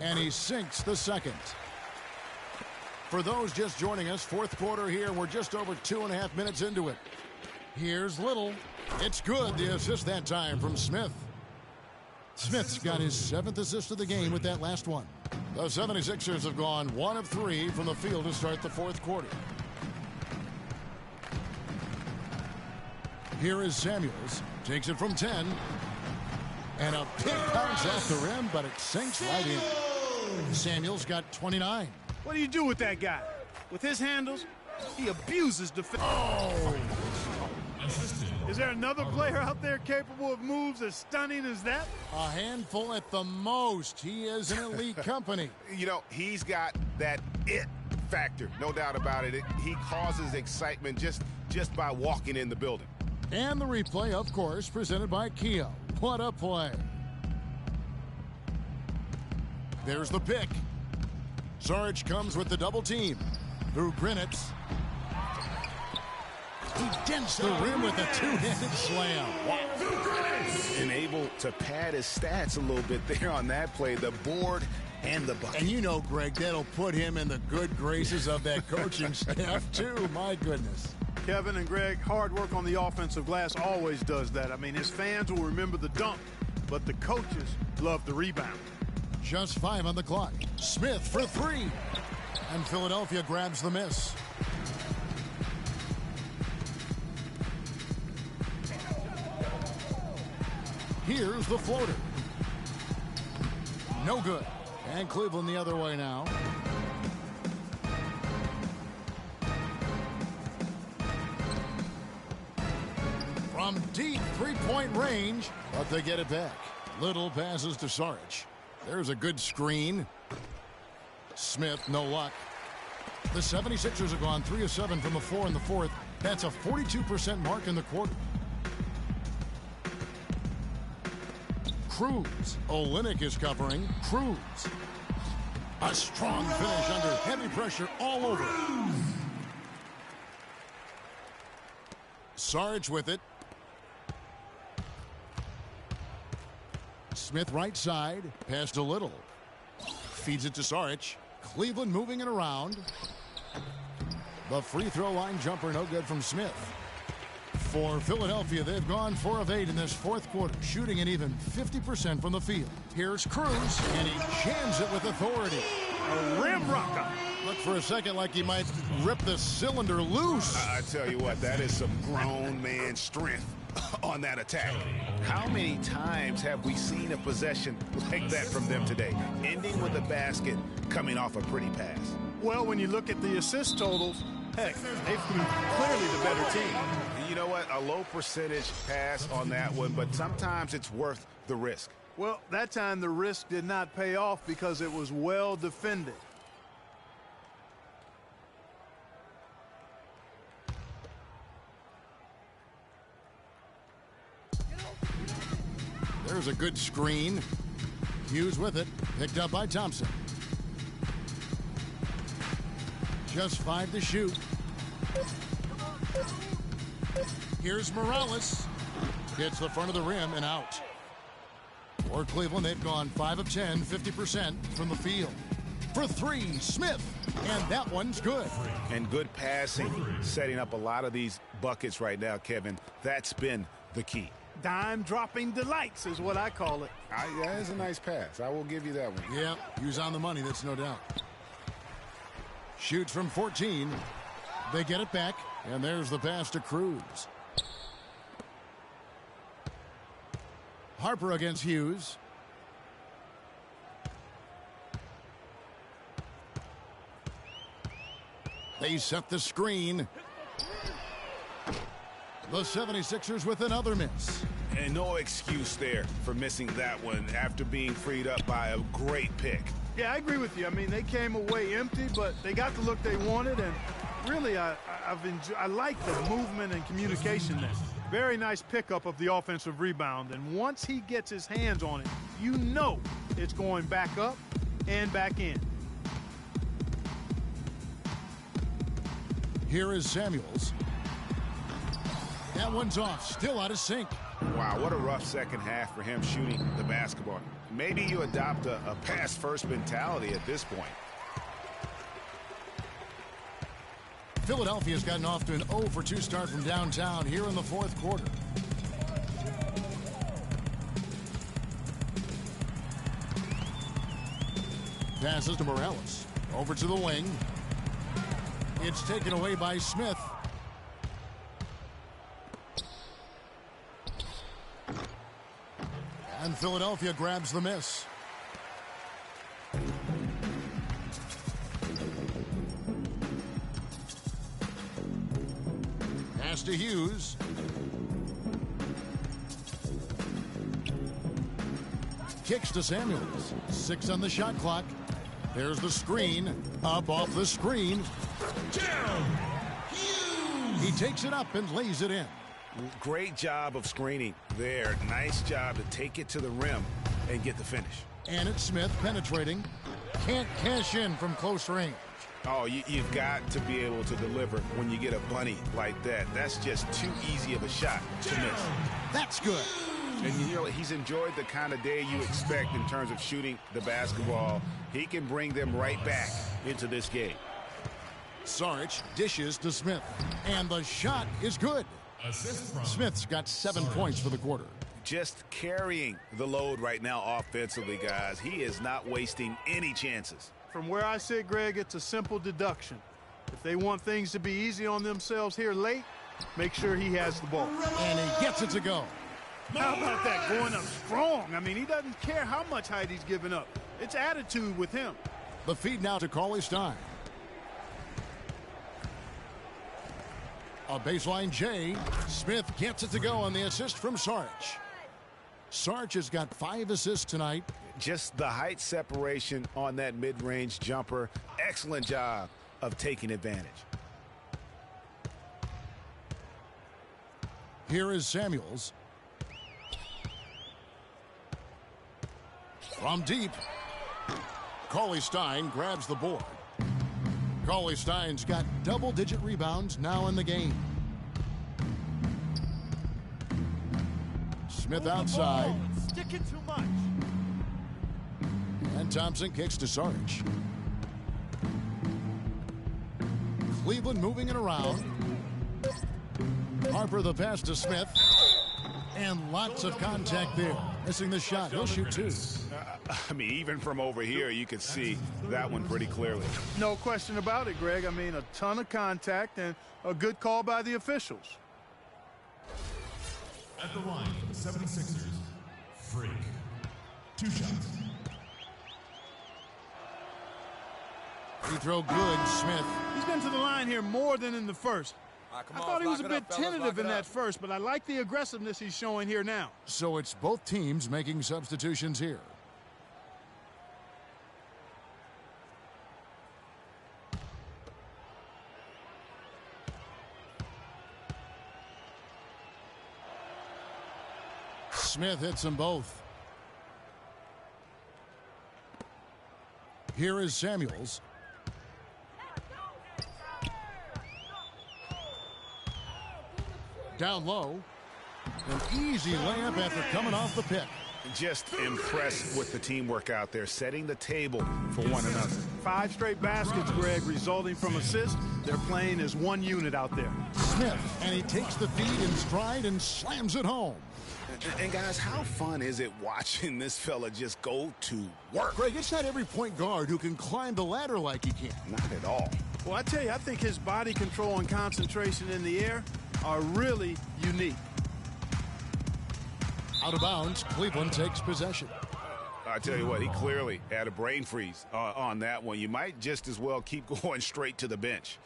And he sinks the second. For those just joining us, fourth quarter here. We're just over 2.5 minutes into it. Here's Little. It's good. The assist that time from Smith. Smith's got his 7th assist of the game with that last one. The 76ers have gone 1 of 3 from the field to start the fourth quarter. Here is Samuels. Takes it from 10. And a pick bounce off the rim, but it sinks right in. Samuels got 29. What do you do with that guy? With his handles, he abuses defense. Oh! Is there another player out there capable of moves as stunning as that? A handful at the most. He is an elite company. You know, he's got that it factor, no doubt about it. He causes excitement just by walking in the building. And the replay, of course, presented by Kia. What a play. There's the pick. Sarge comes with the double team. Through Grinitz. He dents the rim with a two-handed slam. Wow. And able to pad his stats a little bit there on that play. The board and the bucket. And you know, Greg, that'll put him in the good graces of that coaching staff, too. My goodness. Kevin and Greg, hard work on the offensive glass always does that. I mean, his fans will remember the dunk, but the coaches love the rebound. Just 5 on the clock. Smith for 3. And Philadelphia grabs the miss. Here's the floater. No good. And Cleveland the other way now. From deep three-point range, but they get it back. Little passes to Saric. There's a good screen. Smith, no luck. The 76ers have gone 3 of 7 from the floor in the fourth. That's a 42% mark in the quarter. Cruz. Olynyk is covering. Cruz. A strong finish under heavy pressure all over. Saric with it. Smith right side. Pass to Little. Feeds it to Saric. Cleveland moving it around. The free throw line jumper no good from Smith. For Philadelphia, they've gone 4 of 8 in this fourth quarter, shooting an even 50% from the field. Here's Cruz, and he jams it with authority. A rim rocker. Look for a second like he might rip the cylinder loose. I tell you what, that is some grown man strength on that attack. How many times have we seen a possession like that from them today, ending with a basket coming off a pretty pass? Well, when you look at the assist totals, heck, they've been clearly the better team. You know what? A low percentage pass on that one, but sometimes it's worth the risk. Well, that time the risk did not pay off because it was well defended. There's a good screen. Hughes with it. Picked up by Thompson. Just 5 to shoot. Here's Morales. Hits the front of the rim and out. For Cleveland, they've gone 5 of 10, 50% from the field. For 3, Smith. And that one's good. And good passing, setting up a lot of these buckets right now, Kevin. That's been the key. Dime-dropping delights is what I call it. That is a nice pass. I will give you that one. Yeah, he was on the money, that's no doubt. Shoots from 14. They get it back, and there's the pass to Cruz. Harper against Hughes. They set the screen. The 76ers with another miss. And no excuse there for missing that one after being freed up by a great pick. Yeah, I agree with you. I mean, they came away empty, but they got the look they wanted, and really, I like the movement and communication there. Very nice pickup of the offensive rebound, and once he gets his hands on it, you know it's going back up and back in. Here is Samuels. That one's off, still out of sync. Wow, what a rough second half for him shooting the basketball. Maybe you adopt a pass-first mentality at this point. Philadelphia's gotten off to an 0 for 2 start from downtown here in the fourth quarter. Passes to Morales. Over to the wing. It's taken away by Smith. And Philadelphia grabs the miss. Pass to Hughes. Kicks to Samuels. 6 on the shot clock. There's the screen. Up off the screen. Down. Hughes. He takes it up and lays it in. Great job of screening there. Nice job to take it to the rim and get the finish. And it's Smith penetrating. Can't cash in from close range. Oh, you've got to be able to deliver when you get a bunny like that. That's just too easy of a shot to miss. That's good. And you know, he's enjoyed the kind of day you expect in terms of shooting the basketball. He can bring them right back into this game. Saric dishes to Smith, and the shot is good. Smith's got 7 points for the quarter. Just carrying the load right now offensively, guys. He is not wasting any chances. From where I sit, Greg, it's a simple deduction. If they want things to be easy on themselves here late, make sure he has the ball. And he gets it to go. How about that, going up strong? I mean, he doesn't care how much height he's giving up. It's attitude with him. The feed now to Cauley-Stein. A baseline J. Smith gets it to go on the assist from Saric. Saric has got 5 assists tonight. Just the height separation on that mid-range jumper. Excellent job of taking advantage. Here is Samuels. From deep, Cauley-Stein grabs the board. Cauley-Stein's got double-digit rebounds now in the game. Smith outside. Sticking too much. And Thompson kicks to Saric. Cleveland moving it around. Harper the pass to Smith. And lots of contact there. Missing the shot. He'll shoot 2. I mean, even from over here, you could see that one pretty clearly. No question about it, Greg. I mean, a ton of contact and a good call by the officials. At the line for the 76ers, Freak. 2 shots. Free throw good, Smith. He's been to the line here more than in the first. Right, I thought he was a bit tentative in that first, but I like the aggressiveness he's showing here now. So it's both teams making substitutions here. Smith hits them both. Here is Samuels. Down low. An easy layup after coming off the pick. Just impressed with the teamwork out there, setting the table for one another. 5 straight baskets, Greg, resulting from assists. They're playing as one unit out there. Smith, and he takes the feed in stride and slams it home. And guys, how fun is it watching this fella just go to work? Greg, it's not every point guard who can climb the ladder like he can. Not at all. Well, I tell you, I think his body control and concentration in the air are really unique. Out of bounds, Cleveland takes possession. I tell you what, he clearly had a brain freeze on that one. You might just as well keep going straight to the bench.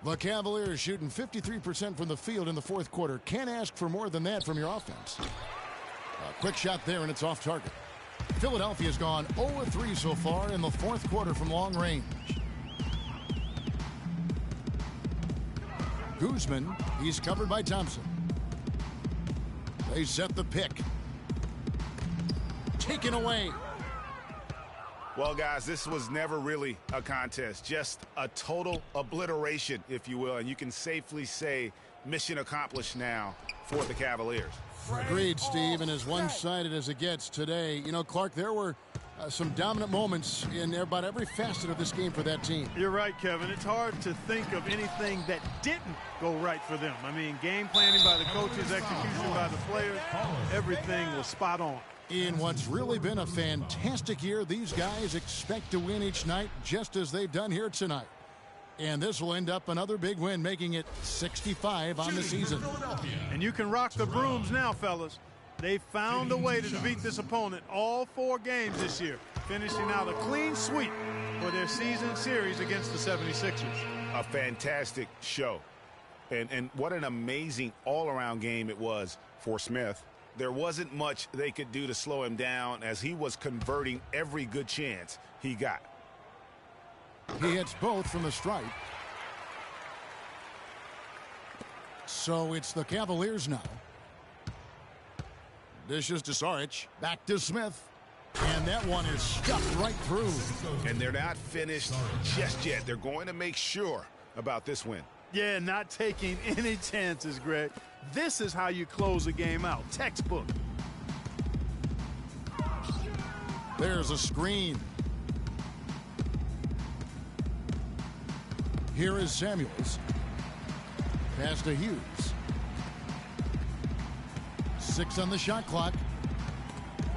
The Cavaliers shooting 53% from the field in the 4th quarter. Can't ask for more than that from your offense. A quick shot there, and it's off target. Philadelphia's gone 0-3 so far in the 4th quarter from long range. Guzman, he's covered by Thompson. They set the pick. Taken away. Well, guys, this was never really a contest, just a total obliteration, if you will, and you can safely say mission accomplished now for the Cavaliers. Agreed, Steve, and as one-sided as it gets today. You know, Clark, there were some dominant moments in about every facet of this game for that team. You're right, Kevin. It's hard to think of anything that didn't go right for them. I mean, game planning by the coaches, execution by the players, everything was spot on. In what's really been a fantastic year, these guys expect to win each night just as they've done here tonight. And this will end up another big win, making it 65 on the season. And you can rock the brooms now, fellas. They found a way to defeat this opponent all 4 games this year, finishing out a clean sweep for their season series against the 76ers. A fantastic show. And what an amazing all-around game it was for Smith. There wasn't much they could do to slow him down as he was converting every good chance he got. He hits both from the stripe. So it's the Cavaliers now. Dishes to Saric. Back to Smith. And that one is stuffed right through. And they're not finished just yet. They're going to make sure about this win. Yeah, not taking any chances, Greg. This is how you close a game out. Textbook. There's a screen. Here is Samuels. Pass to Hughes. 6 on the shot clock.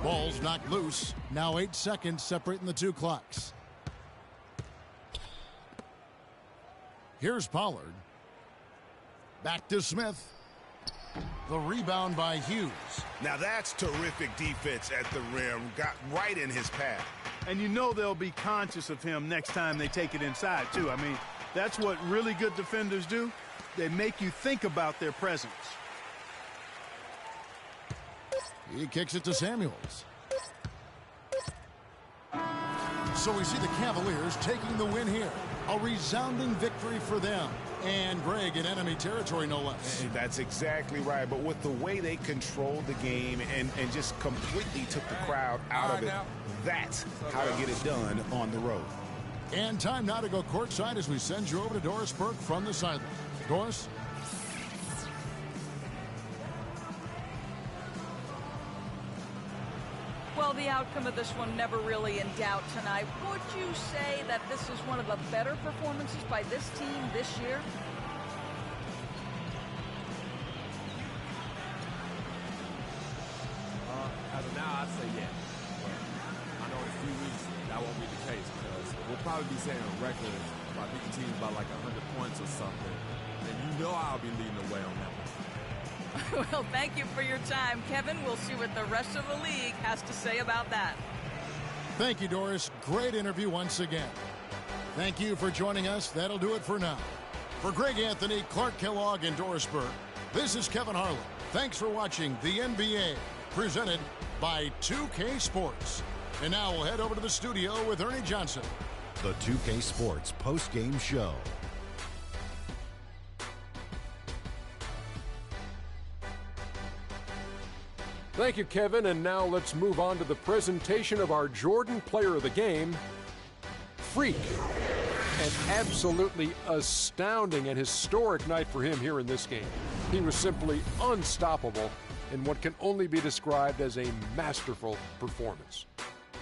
Ball's knocked loose. Now 8 seconds separating the two clocks. Here's Pollard. Back to Smith. The rebound by Hughes. Now that's terrific defense at the rim. Got right in his path. And you know they'll be conscious of him next time they take it inside, too. I mean, that's what really good defenders do. They make you think about their presence. He kicks it to Samuels. So we see the Cavaliers taking the win here. A resounding victory for them. And Greg in enemy territory, no less. And that's exactly right. But with the way they controlled the game and just completely took the crowd out of it, that's how to get it done on the road. And time now to go courtside as we send you over to Doris Burke from the sideline. Doris? Well, the outcome of this one never really in doubt tonight. Would you say that this is one of the better performances by this team this year? As of now, I'd say yeah. But I know in a few weeks that won't be the case because we'll probably be setting records by beating teams by like 100 points or something. And you know I'll be leading the way on that one. Well, thank you for your time, Kevin. We'll see what the rest of the league has to say about that. Thank you, Doris. Great interview once again. Thank you for joining us. That'll do it for now. For Greg Anthony, Clark Kellogg, and Doris Burke, this is Kevin Harlan. Thanks for watching the NBA, presented by 2K Sports. And now we'll head over to the studio with Ernie Johnson. The 2K Sports post-game show. Thank you, Kevin. And now let's move on to the presentation of our Jordan Player of the Game, Freak. An absolutely astounding and historic night for him here in this game. He was simply unstoppable in what can only be described as a masterful performance.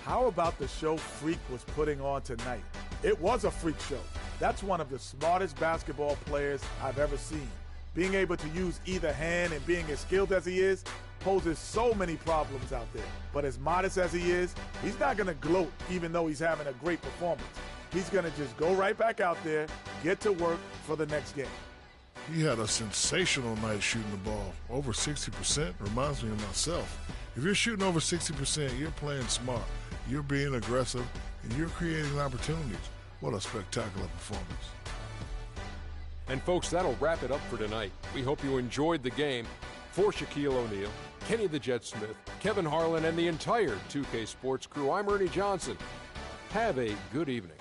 How about the show Freak was putting on tonight? It was a freak show. That's one of the smartest basketball players I've ever seen. Being able to use either hand and being as skilled as he is poses so many problems out there. But as modest as he is, he's not going to gloat even though he's having a great performance. He's going to just go right back out there, get to work for the next game. He had a sensational night shooting the ball. Over 60% reminds me of myself. If you're shooting over 60%, you're playing smart. You're being aggressive, and you're creating opportunities. What a spectacular performance. And folks, that'll wrap it up for tonight. We hope you enjoyed the game. For Shaquille O'Neal, Kenny the Jet Smith, Kevin Harlan, and the entire 2K Sports crew, I'm Ernie Johnson. Have a good evening.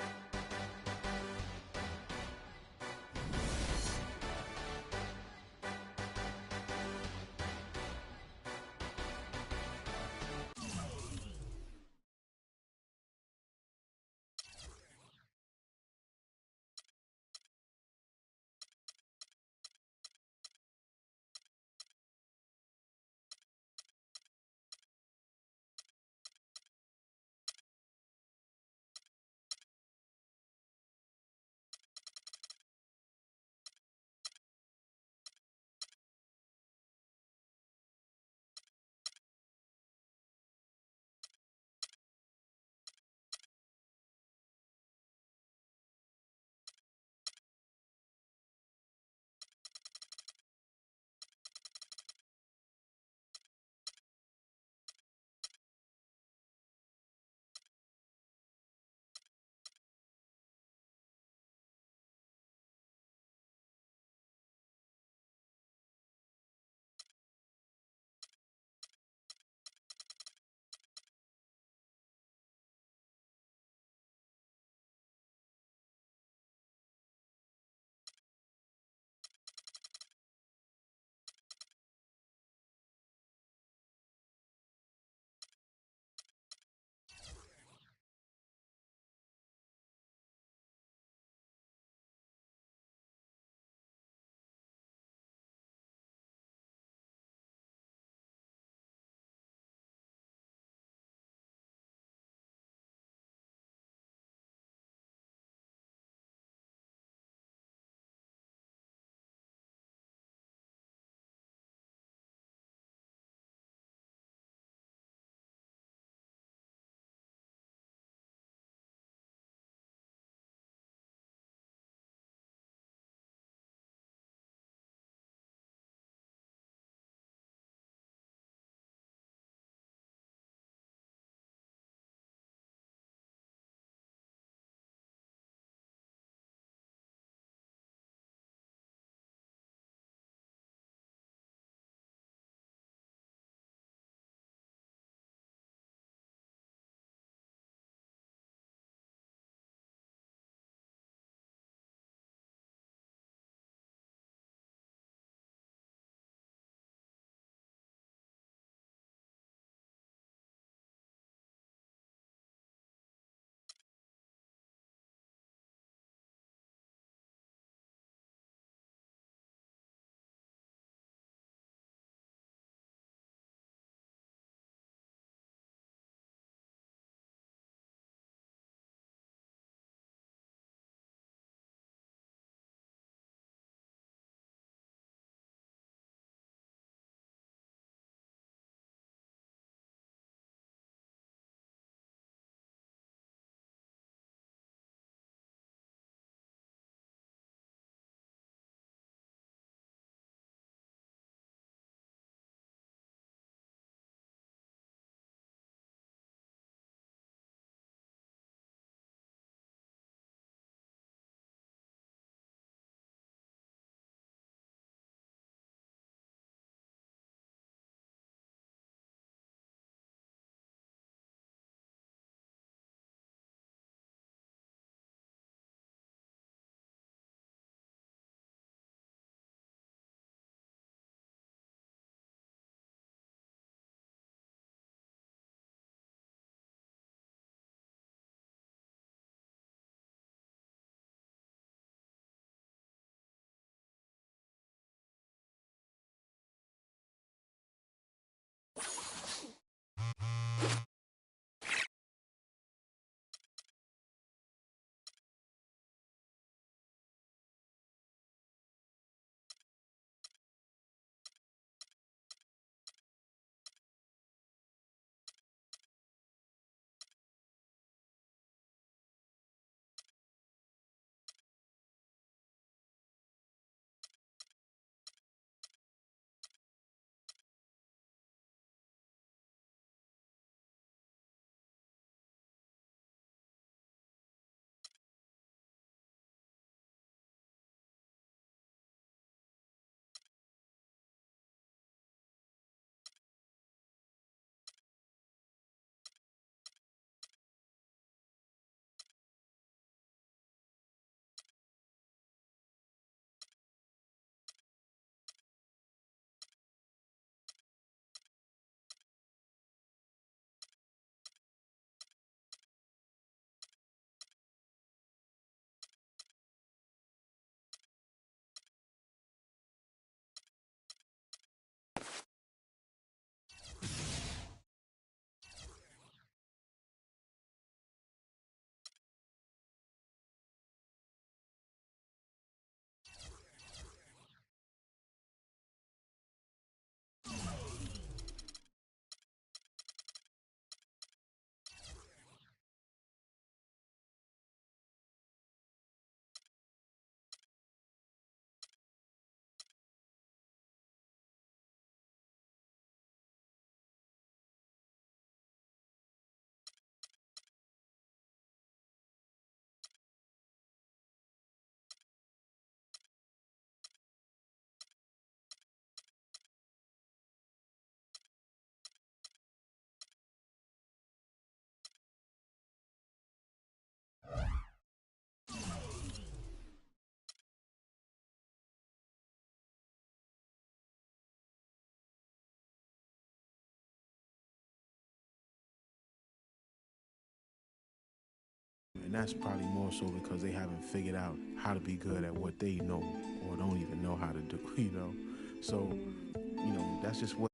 And that's probably more so because they haven't figured out how to be good at what they know or don't even know how to do, you know. So, you know, that's just what